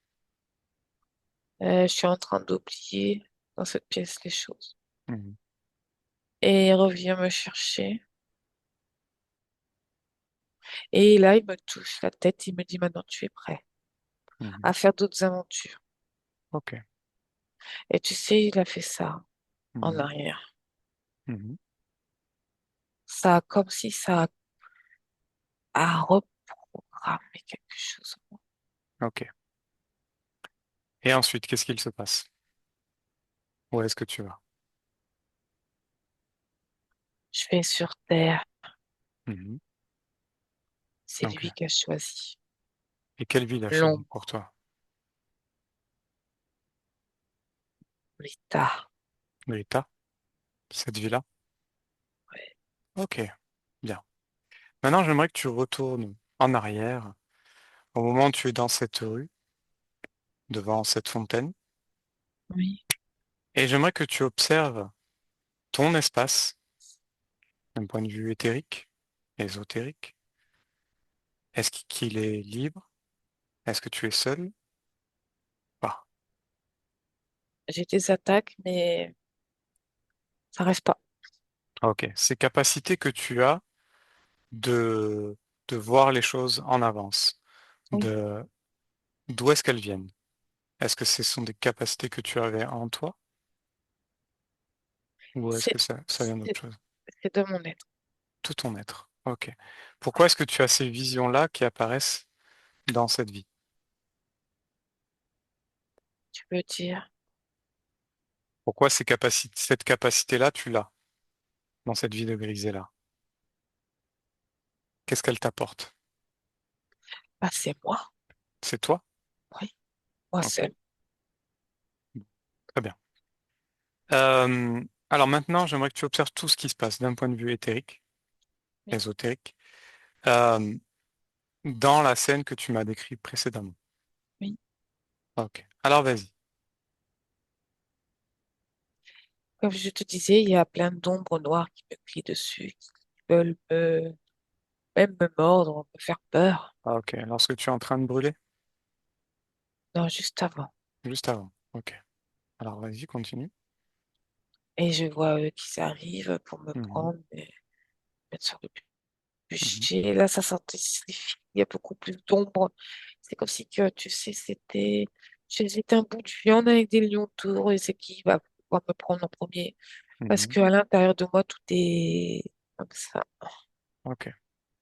Je suis en train d'oublier dans cette pièce les choses. Mhm. Et il revient me chercher. Et là, il me touche la tête. Il me dit, maintenant, tu es prêt Mhm. à faire d'autres aventures. Ok. Et tu sais, il a fait ça en Mhm. arrière. Mhm. Ça, comme si a reprogrammé quelque chose. Ok. Et ensuite, qu'est-ce qu'il se passe? Où est-ce que tu vas? Je vais sur terre. Mhm. C'est Ok. lui qui a choisi. Et quelle ville a choisi pour L'ombre, toi? l'état. L'État? Cette ville-là? Ouais. Ok. Bien. Maintenant, j'aimerais que tu retournes en arrière au moment où tu es dans cette rue, devant cette fontaine, Oui. et j'aimerais que tu observes ton espace d'un point de vue éthérique, ésotérique. Est-ce qu'il est libre? Est-ce que tu es seul? Pas. J'ai des attaques, mais ça reste pas. Ok. Ces capacités que tu as de, de voir les choses en avance, Oui. de, d'où est-ce qu'elles viennent? Est-ce que ce sont des capacités que tu avais en toi ou est-ce C'est, que ça vient c'est, d'autre chose? c'est de mon être. Tout ton être. Ok. Pourquoi est-ce que tu as ces visions-là qui apparaissent dans cette vie? Tu peux dire, Pourquoi cette capacité-là, tu l'as dans cette vie de grisée-là? Qu'est-ce qu'elle t'apporte? bah, c'est moi. C'est toi? Oui, moi Ok. seul. Très bien. Euh, alors maintenant, j'aimerais que tu observes tout ce qui se passe d'un point de vue éthérique, Oui, ésotérique, euh, dans la scène que tu m'as décrite précédemment. oui. Ok. Alors vas-y. Comme je te disais, il y a plein d'ombres noires qui me crient dessus, qui veulent même me mordre, me faire peur. Ah, ok. Lorsque tu es en train de brûler? Non, juste avant. Juste avant. Ok. Alors vas-y, continue. Et je vois eux qui arrivent pour me Mhm. prendre, et mettre sur le Mhm. bûcher. Et là, ça s'intensifie. Il y a beaucoup plus d'ombre. C'est comme si que, tu sais, j'étais un bout de viande avec des lions autour et c'est qui va pouvoir me prendre en premier. Parce Mhm. qu'à l'intérieur de moi, tout est comme ça. Ok.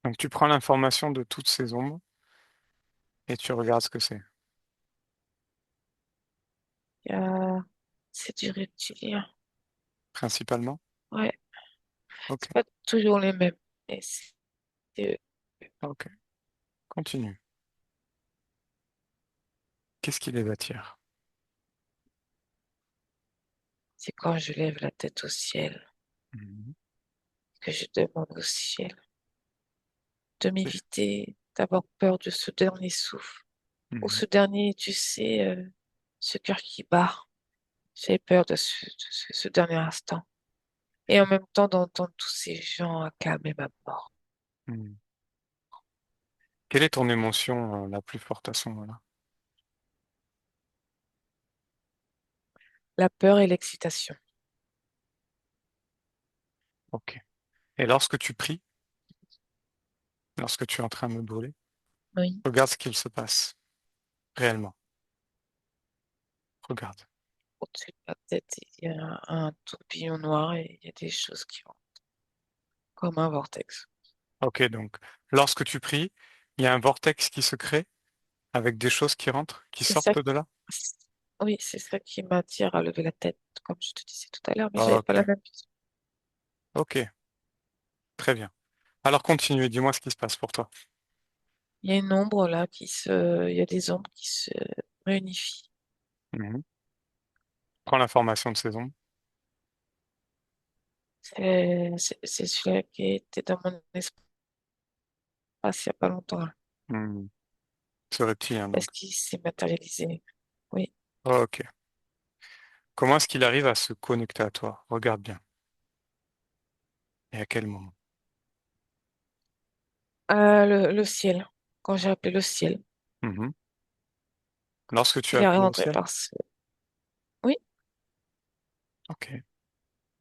Donc tu prends l'information de toutes ces ombres et tu regardes ce que c'est, Il y a- C'est du reptilien. principalement. Ouais, Ok. c'est pas toujours les mêmes. Mais c'est Ok. Continue. Qu'est-ce qui les attire? c'est quand je lève la tête au ciel Mhm. que je demande au ciel de Et- m'éviter d'avoir peur de ce dernier souffle. Ou Mhm. ce dernier, tu sais, ce cœur qui bat. J'ai peur de ce dernier instant. Et en même temps d'entendre tous ces gens acclamer ma mort. Mhm. Quelle est ton émotion la plus forte à ce moment-là? La peur et l'excitation. Ok. Et lorsque tu pries, lorsque tu es en train de brûler, Oui. regarde ce qu'il se passe réellement. Regarde. Au-dessus de ma tête, il y a un tourbillon noir et il y a des choses qui vont comme un vortex. Ok, donc lorsque tu pries, il y a un vortex qui se crée avec des choses qui rentrent, qui C'est ça, sortent de là. oui, c'est ça qui m'attire à lever la tête, comme je te disais tout à l'heure, mais j'avais pas Ok, la même vision. ok, très bien. Alors continue et dis-moi ce qui se passe pour toi. Il y a une ombre là il y a des ombres qui se réunifient. Mhm. Prends l'information de ces ombres. C'est celui qui était dans mon espace il y a pas longtemps, là, Mhm. Ce reptilien, parce donc. qu'il s'est matérialisé. Oui. Ok. Comment est-ce qu'il arrive à se connecter à toi? Regarde bien. Et à quel moment? Le ciel, quand j'ai appelé le ciel, Mhm. Lorsque tu as il est appelé au rentré ciel? par ce... Oui, Ok.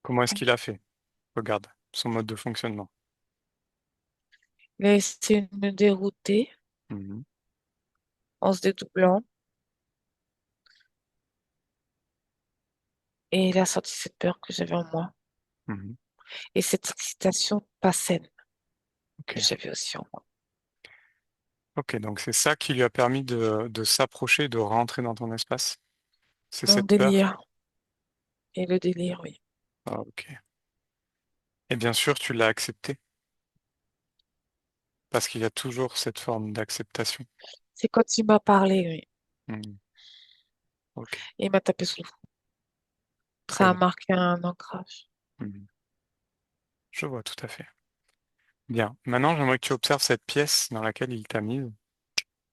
Comment est-ce qu'il a fait? Regarde son mode de fonctionnement. il a essayé de me dérouter Mhm. en se dédoublant et il a senti cette peur que j'avais en moi Mhm. et cette excitation pas saine Ok. que j'avais aussi en moi. Ok, donc c'est ça qui lui a permis de s'approcher, de rentrer dans ton espace. C'est Mon cette peur. délire et le délire, oui. Ah, ok. Et bien sûr, tu l'as accepté parce qu'il y a toujours cette forme d'acceptation. C'est quand il m'a parlé, oui. Mhm. Ok, Et il m'a tapé sur le front. très Ça a bien. marqué un ancrage. Mhm. Je vois tout à fait. Bien. Maintenant, j'aimerais que tu observes cette pièce dans laquelle il t'a mise.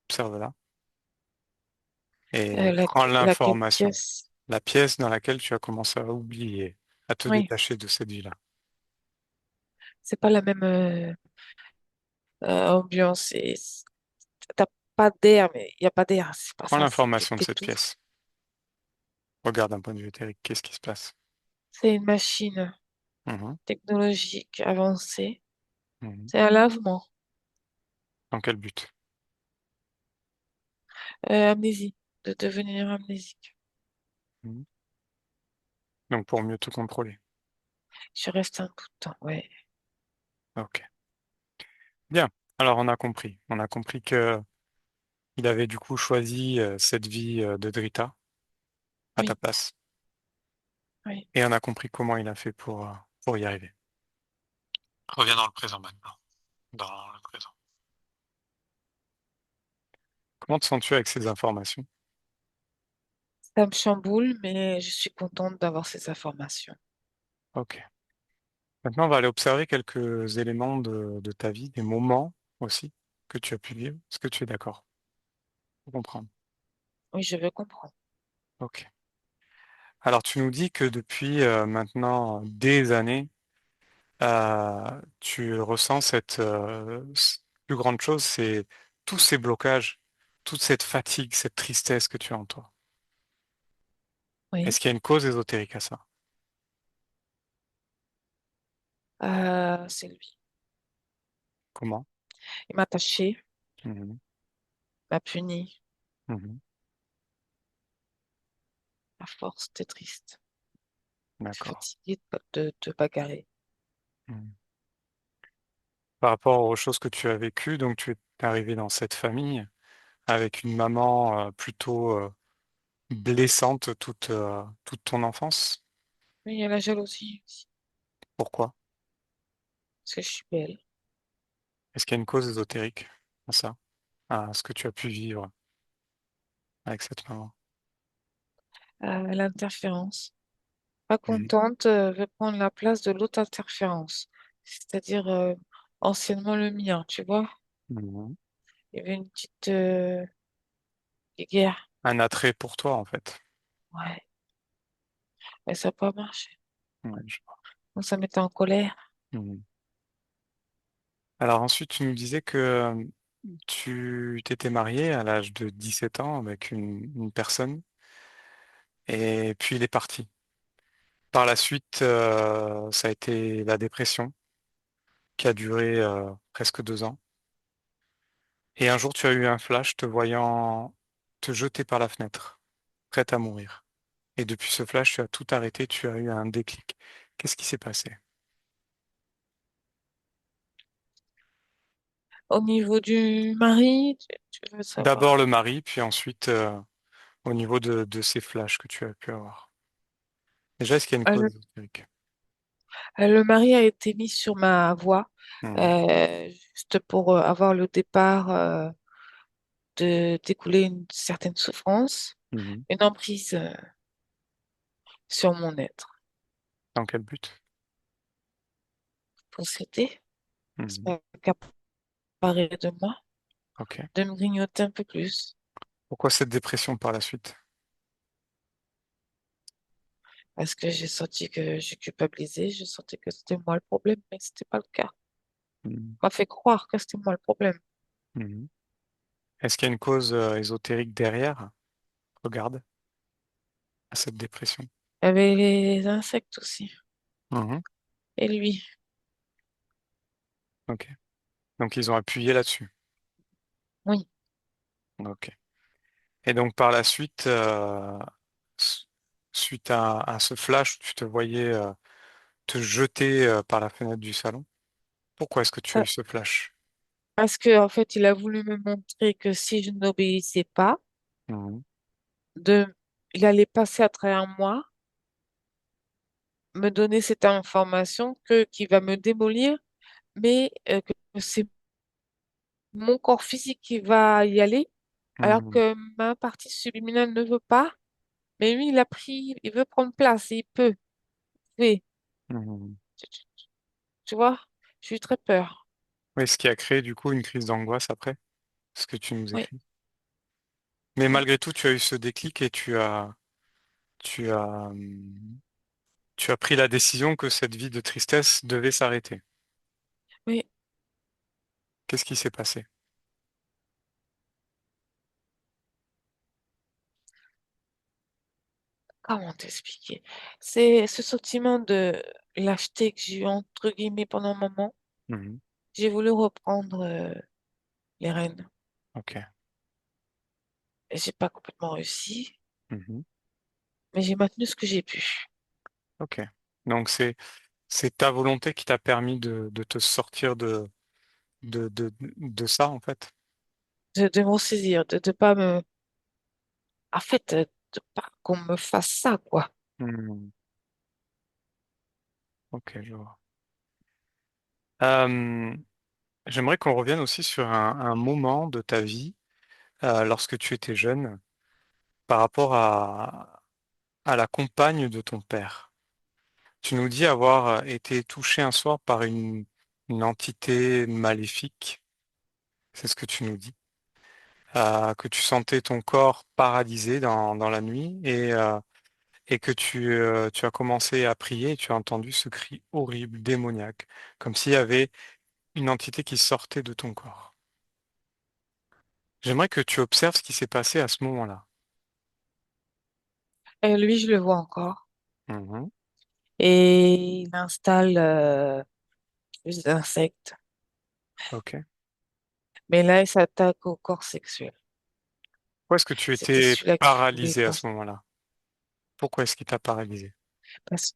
Observe-la et prends Laquelle l'information. pièce? La pièce dans laquelle tu as commencé à oublier, à te Oui, détacher de cette vie-là. c'est pas la même ambiance. T'as pas d'air, mais il n'y a pas d'air. C'est pas Prends ça. l'information de cette T'étouffes. pièce. Regarde d'un point de vue éthérique, qu'est-ce qui se passe? C'est une machine Mhm. technologique avancée. Mhm. C'est un lavement. Dans quel but? Amnésie. De devenir amnésique. Mhm. Donc pour mieux te contrôler. Je reste un bout de temps, ouais. Ok. Bien. Alors on a compris. On a compris que il avait du coup choisi cette vie de Drita à ta Oui, place. oui. Et on a compris comment il a fait pour y arriver. Reviens dans le présent maintenant. Dans le présent. Comment te sens-tu avec ces informations? Ça me chamboule, mais je suis contente d'avoir ces informations. Ok. Maintenant, on va aller observer quelques éléments de ta vie, des moments aussi que tu as pu vivre. Est-ce que tu es d'accord pour comprendre? Oui, je veux comprendre. Ok. Alors, tu nous dis que depuis maintenant des années, tu ressens cette plus grande chose, c'est tous ces blocages, toute cette fatigue, cette tristesse que tu as en toi. Oui. Est-ce qu'il y a une cause ésotérique à ça? C'est lui. Comment? Il m'a taché, Mhm. m'a puni. Mhm. À force, t'es triste. T'es D'accord. fatigué de te bagarrer. Mhm. Par rapport aux choses que tu as vécues, donc tu es arrivé dans cette famille avec une maman plutôt blessante toute ton enfance. Mais il y a la jalousie aussi, Pourquoi? parce que je suis belle. Est-ce qu'il y a une cause ésotérique à ça, à ce que tu as pu vivre avec cette maman? L'interférence. Pas Mhm. contente, veut prendre la place de l'autre interférence. C'est-à-dire anciennement le mien, tu vois. Mhm. Il y avait une petite guerre. Un attrait pour toi, en fait. Ouais, mais ça n'a pas marché. Ouais, je vois. Donc ça mettait en colère. Mhm. Alors ensuite, tu nous disais que tu t'étais marié à l'âge de 17 ans avec une personne et puis il est parti. Par la suite, ça a été la dépression qui a duré presque 2 ans. Et un jour, tu as eu un flash te voyant te jeter par la fenêtre, prête à mourir. Et depuis ce flash, tu as tout arrêté, tu as eu un déclic. Qu'est-ce qui s'est passé? Au niveau du mari, tu veux D'abord savoir. le mari, puis ensuite au niveau de ces flashs que tu as pu avoir. Déjà, est-ce qu'il y a une Le, cause ésotérique? le mari a été mis sur ma voie Mhm. juste pour avoir le départ de d'écouler une certaine souffrance, Mhm. une emprise sur mon être. Dans quel but? Posséder, c'est Mhm. pas accaparer de moi, Ok. de me grignoter un peu plus. Pourquoi cette dépression par la suite? Parce que j'ai senti que j'ai culpabilisé, j'ai senti que c'était moi le problème, mais c'était pas le cas. Mhm. On m'a fait croire que c'était moi le problème. Mhm. Est-ce qu'il y a une cause ésotérique derrière? Regarde, à cette dépression. Il y avait les insectes aussi. Mhm. Et lui, Ok. Donc ils ont appuyé là-dessus. oui. Ok. Et donc par la suite, s- suite à ce flash où tu te voyais te jeter par la fenêtre du salon, pourquoi est-ce que tu as Euh, eu ce flash? Parce que, en fait, il a voulu me montrer que si je n'obéissais pas, Mhm. de, il allait passer à travers moi, me donner cette information qui va me démolir, mais que c'est mon corps physique qui va y aller, alors Mhm. que ma partie subliminale ne veut pas. Mais lui, il a pris, il veut prendre place, il peut. Oui, Mhm. tu vois, j'ai eu très peur. Oui, ce qui a créé du coup une crise d'angoisse après, ce que tu nous Oui, écris. Mais oui, malgré tout, tu as eu ce déclic et tu as, tu as pris la décision que cette vie de tristesse devait s'arrêter. oui. Qu'est-ce qui s'est passé? Comment t'expliquer? C'est ce sentiment de lâcheté que j'ai eu entre guillemets pendant un moment. Mhm. J'ai voulu reprendre les rênes. Ok. Et j'ai pas complètement réussi, Mhm. mais j'ai maintenu ce que j'ai pu. Ok. Donc c'est ta volonté qui t'a permis de te sortir de ça en fait. De m'en saisir, de pas me, en fait, de pas qu'on me fasse ça, quoi. Mhm. Ok, je vois. Euh, J'aimerais qu'on revienne aussi sur un moment de ta vie lorsque tu étais jeune par rapport à la compagne de ton père. Tu nous dis avoir été touché un soir par une entité maléfique, c'est ce que tu nous dis, que tu sentais ton corps paralysé dans la nuit et que tu as commencé à prier et tu as entendu ce cri horrible, démoniaque, comme s'il y avait une entité qui sortait de ton corps. J'aimerais que tu observes ce qui s'est passé à ce moment-là. Et lui, je le vois encore. Mhm. Et il installe plus d'insectes. Ok. Mais là, il s'attaque au corps sexuel. Pourquoi est-ce que tu C'était étais celui-là qui voulait paralysé à pas. ce moment-là? Pourquoi est-ce qu'il t'a paralysé? Parce,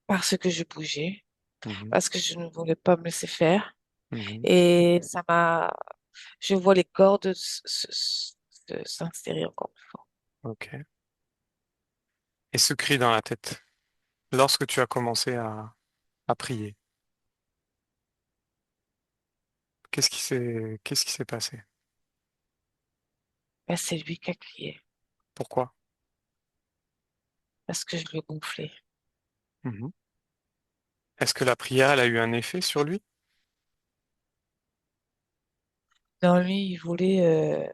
parce que je bougeais, Mhm, parce que je ne voulais pas me laisser faire. mhm, Et ça m'a, je vois les cordes s'insérer encore plus fort. ok. Et ce cri dans la tête, lorsque tu as commencé à prier, qu'est-ce qui s'est passé? Ben, c'est lui qui a crié, Pourquoi? parce que je le gonflais. Mhm. Est-ce que la prière, elle a eu un effet sur lui? Dans lui, il voulait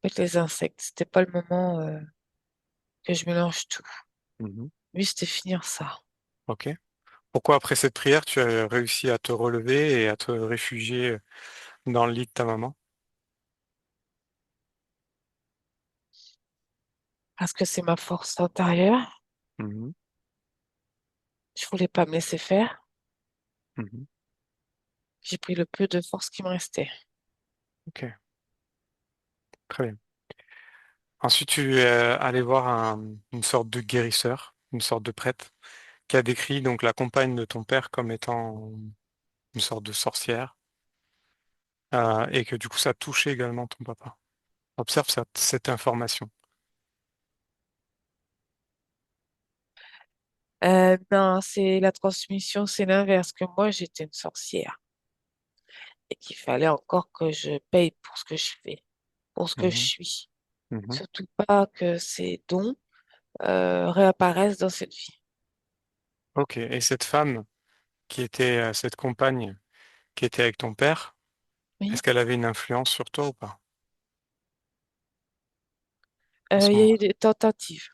mettre les insectes. C'était pas le moment que je mélange tout. Mhm. Lui, c'était finir ça. Ok. Pourquoi après cette prière, tu as réussi à te relever et à te réfugier dans le lit de ta maman? Parce que c'est ma force intérieure. Mhm, Je voulais pas me laisser faire. mhm. J'ai pris le peu de force qui me restait. Ok, très bien. Ensuite, tu es allé voir une sorte de guérisseur, une sorte de prêtre, qui a décrit donc la compagne de ton père comme étant une sorte de sorcière, et que du coup ça touchait également ton papa. Observe cette information. Non, c'est la transmission, c'est l'inverse, que moi, j'étais une sorcière et qu'il fallait encore que je paye pour ce que je fais, pour ce que je Mhm, suis. mhm. Surtout pas que ces dons réapparaissent dans cette vie. Ok, et cette femme qui était cette compagne qui était avec ton père, est-ce Oui. qu'elle avait une influence sur toi ou pas à ce Il y a eu moment-là? des tentatives.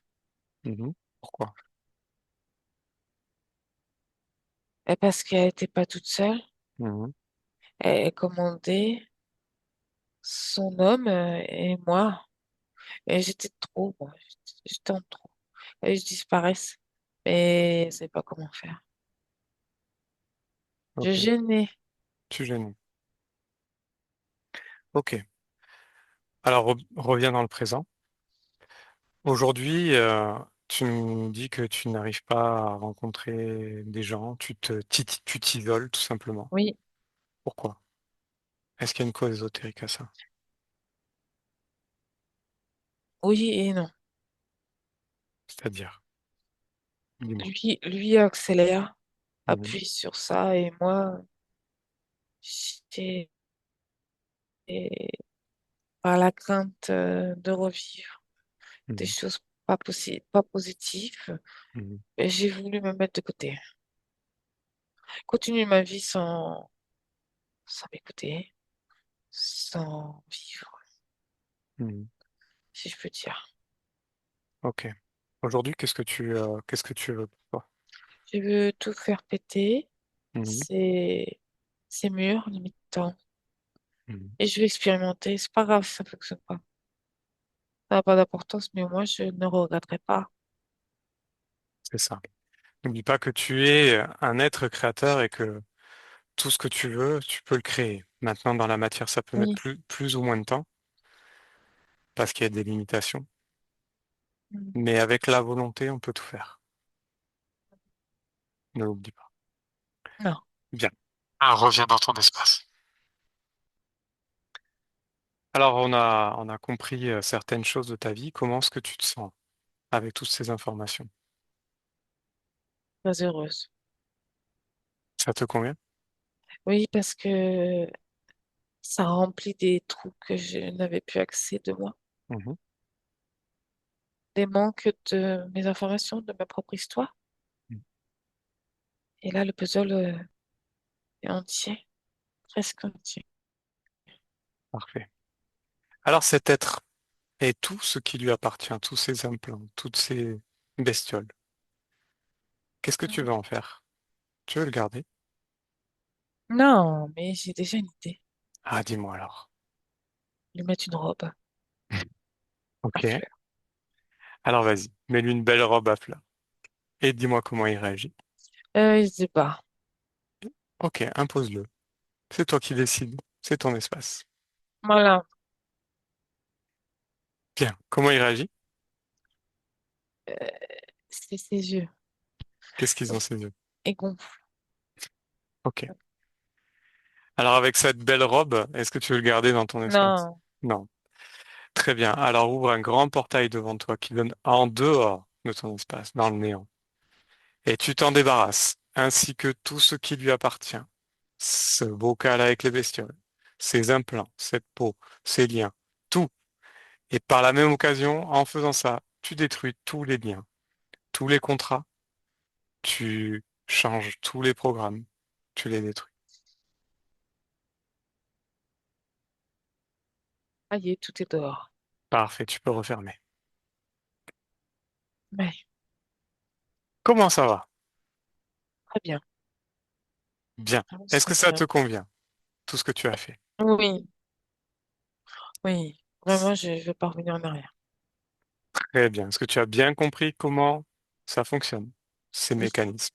Mhm. Pourquoi? Et parce qu'elle n'était pas toute seule, Mhm, elle commandait son homme et moi. Et j'étais trop, moi. J'étais en trop. Et je disparaisse. Mais je ne sais pas comment faire. Je ok, gênais. tu gênes. Ok, alors reviens dans le présent. Aujourd'hui, tu nous dis que tu n'arrives pas à rencontrer des gens, tu t'isoles tout simplement. Oui, Pourquoi? Est-ce qu'il y a une cause ésotérique à ça? oui et non. C'est-à-dire, dis-moi. Lui accélère, Mhm, appuie sur ça et moi, j'étais par la crainte de revivre des mhm, choses pas positives. mhm. Et j'ai voulu me mettre de côté. Continuer ma vie sans m'écouter, sans vivre, Mhm. si je peux dire. Ok. Aujourd'hui, qu'est-ce que tu veux pour toi? Je veux tout faire péter, Mhm, ces, ces murs limitants. mhm. Et je vais expérimenter. C'est pas grave si ça ne fonctionne pas. Ça n'a pas d'importance, mais moi, je ne regretterai pas. C'est ça. N'oublie pas que tu es un être créateur et que tout ce que tu veux, tu peux le créer. Maintenant, dans la matière, ça peut mettre Oui. plus ou moins de temps parce qu'il y a des limitations. Mm. Mais avec la volonté, on peut tout faire. Ne l'oublie pas. Non. Bien. Ah, reviens dans ton espace. Alors, on a compris certaines choses de ta vie. Comment est-ce que tu te sens avec toutes ces informations? Très heureuse. Ça te convient? Oui, parce que ça remplit des trous que je n'avais plus accès de moi. Mhm. Des manques de mes informations, de ma propre histoire. Et là, le puzzle est entier, presque entier. Parfait. Alors, cet être et tout ce qui lui appartient, tous ces implants, toutes ces bestioles, qu'est-ce que tu Mhm. veux en faire? Tu veux le garder? Non, mais j'ai déjà une idée. Ah, dis-moi alors. Lui mettre une robe à Ok. fleurs. Alors, vas-y, mets-lui une belle robe à fleurs et dis-moi comment il réagit. Il se bat. Ok, impose-le. C'est toi qui décides. C'est ton espace. Voilà. Bien. Comment il réagit? Euh, c'est ses yeux. Qu'est-ce qu'ils ont ces yeux? Et gonfle. Ok. Alors avec cette belle robe, est-ce que tu veux le garder dans ton espace? Non. Non. Très bien. Alors ouvre un grand portail devant toi qui donne en dehors de ton espace, dans le néant. Et tu t'en débarrasses, ainsi que tout ce qui lui appartient. Ce bocal avec les bestioles, ses implants, cette peau, ses liens, tout. Et par la même occasion, en faisant ça, tu détruis tous les liens, tous les contrats, tu changes tous les programmes, tu les détruis. Ça y est, tout est dehors. Parfait, tu peux refermer. Mais, Comment ça va? très bien. Bien. Je Est-ce que sens ça bien. te convient, tout ce que tu as fait? Oui, oui. Vraiment, je ne veux pas revenir en arrière. Très bien. Est-ce que tu as bien compris comment ça fonctionne, ces Oui, mécanismes?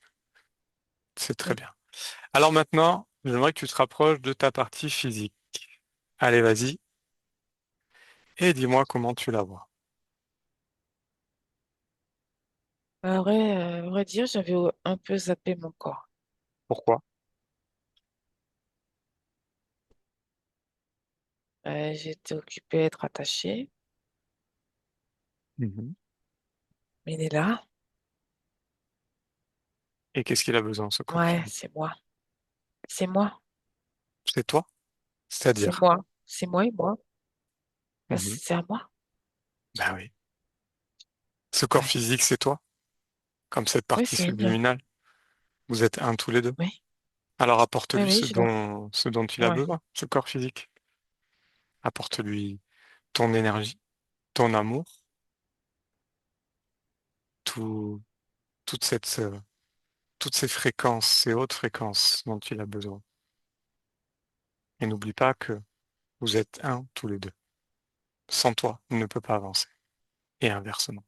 C'est très oui. bien. Alors maintenant, j'aimerais que tu te rapproches de ta partie physique. Allez, vas-y, et dis-moi comment tu la vois. À vrai dire, j'avais un peu zappé mon corps. Pourquoi? J'étais occupée à être attachée, Mhm. mais il est là. Et qu'est-ce qu'il a besoin, ce corps Ouais, physique? c'est moi. C'est moi. C'est toi? C'est C'est-à-dire? moi. C'est moi et moi. Mhm. C'est à moi. Ben oui. Ce corps Ouais. physique, c'est toi, comme cette Oui, partie c'est le mien. subliminale. Vous êtes un tous les deux. Oui, Alors oui, apporte-lui oui, ce dont il a ouais. besoin, ce corps physique. Apporte-lui ton énergie, ton amour, tout, toute toutes ces fréquences, ces hautes fréquences dont il a besoin. Et n'oublie pas que vous êtes un tous les deux. Sans toi, il ne peut pas avancer. Et inversement.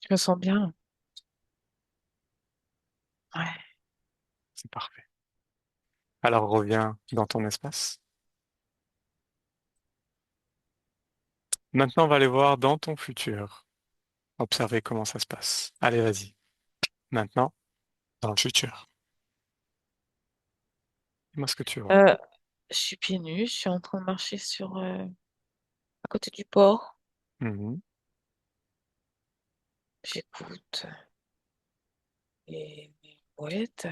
Je me sens bien. Ouais. C'est parfait. Alors reviens dans ton espace. Maintenant, on va aller voir dans ton futur. Observer comment ça se passe. Allez, vas-y. Maintenant, dans le futur. Dis-moi ce que tu vois. Euh, je suis pieds nus. Je suis en train de marcher à côté du port. Mhm, J'écoute les mouettes.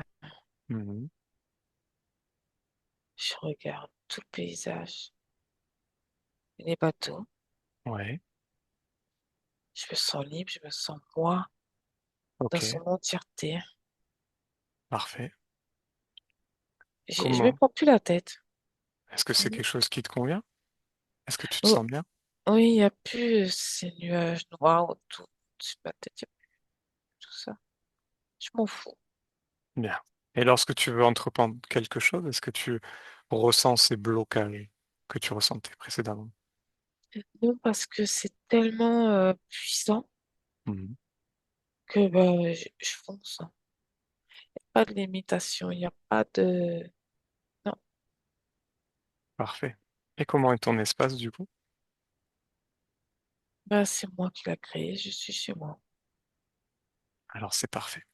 mhm. Je regarde tout le paysage. Les bateaux. Ouais, Je me sens libre. Je me sens moi dans ok, son entièreté. parfait. Je me Comment? prends plus la tête. Est-ce que c'est Mhm. quelque chose qui te convient? Est-ce que tu te Oh, sens bien? oui, il n'y a plus ces nuages noirs autour de ma tête. Il y a plus tout ça. Je m'en fous. Bien. Et lorsque tu veux entreprendre quelque chose, est-ce que tu ressens ces blocages que tu ressentais précédemment? Non, parce que c'est tellement puissant Mhm, que bah, je fonce. Pas de limitation, il n'y a pas de... Non, parfait. Et comment est ton espace du coup? bah, c'est moi qui l'a créé, je suis chez moi. Alors c'est parfait.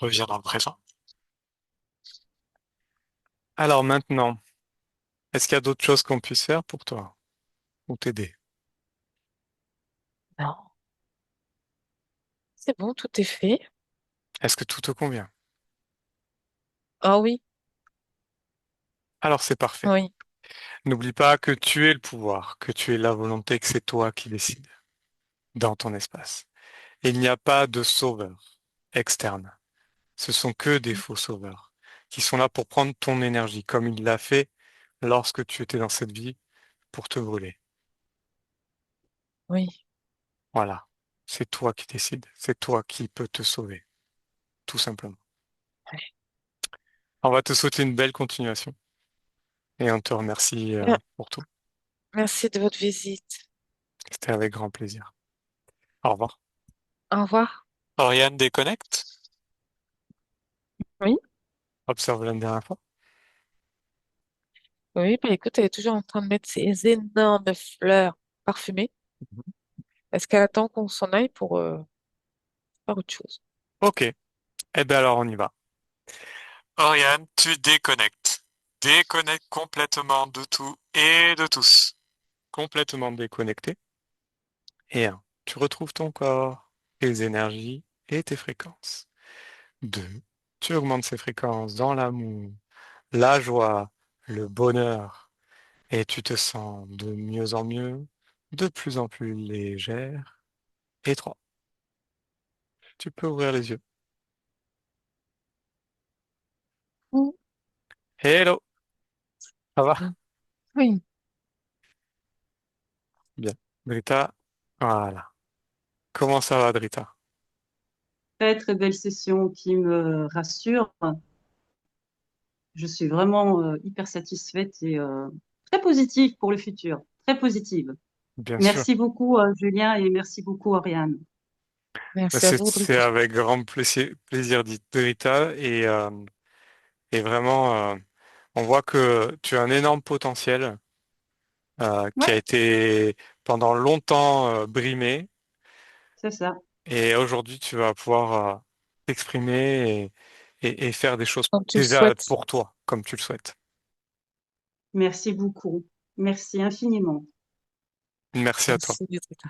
Reviens dans le présent. Alors maintenant, est-ce qu'il y a d'autres choses qu'on puisse faire pour toi ou t'aider? Non, c'est bon, tout est fait. Est-ce que tout te convient? Ah oui, Alors c'est parfait. oui, N'oublie pas que tu es le pouvoir, que tu es la volonté, que c'est toi qui décides dans ton espace. Et il n'y a pas de sauveur externe. Ce sont que des faux sauveurs qui sont là pour prendre ton énergie, comme il l'a fait lorsque tu étais dans cette vie pour te brûler. oui. Voilà. C'est toi qui décides. C'est toi qui peux te sauver, tout simplement. Ouais. On va te souhaiter une belle continuation et on te remercie Bien, pour tout. merci de votre visite. C'était avec grand plaisir. Au revoir. Au revoir. Oriane déconnecte. Oui, Observe la dernière fois. oui, bah écoute, elle est toujours en train de mettre ses énormes fleurs parfumées. Mhm. Est-ce qu'elle attend qu'on s'en aille pour faire autre chose? Ok. Eh bien alors on y va. Oriane, tu déconnectes. Déconnecte complètement de tout et de tous. Complètement déconnecté. Et un, tu retrouves ton corps, tes énergies et tes fréquences. Deux, tu augmentes ces fréquences dans l'amour, la joie, le bonheur, et tu te sens de mieux en mieux, de plus en plus légère. Et trois, tu peux ouvrir les yeux. Mm. Hello, ça va? Oui, Bien. Drita, voilà. Comment ça va, Drita? Très, très belle session qui me rassure. Je suis vraiment hyper satisfaite et très positive pour le futur. Très positive. Bien sûr. Merci beaucoup, Julien, et merci beaucoup, Ariane. merci à C'est vous, c'est Drita. avec grand plaisir, dit Drita, et vraiment, on voit que tu as un énorme potentiel qui Ouais, a été pendant longtemps brimé, c'est ça. et aujourd'hui tu vas pouvoir t'exprimer et faire des choses Comme tu le déjà souhaites. pour toi, comme tu le souhaites. Merci beaucoup. Merci infiniment. Merci à toi. Merci, Drita.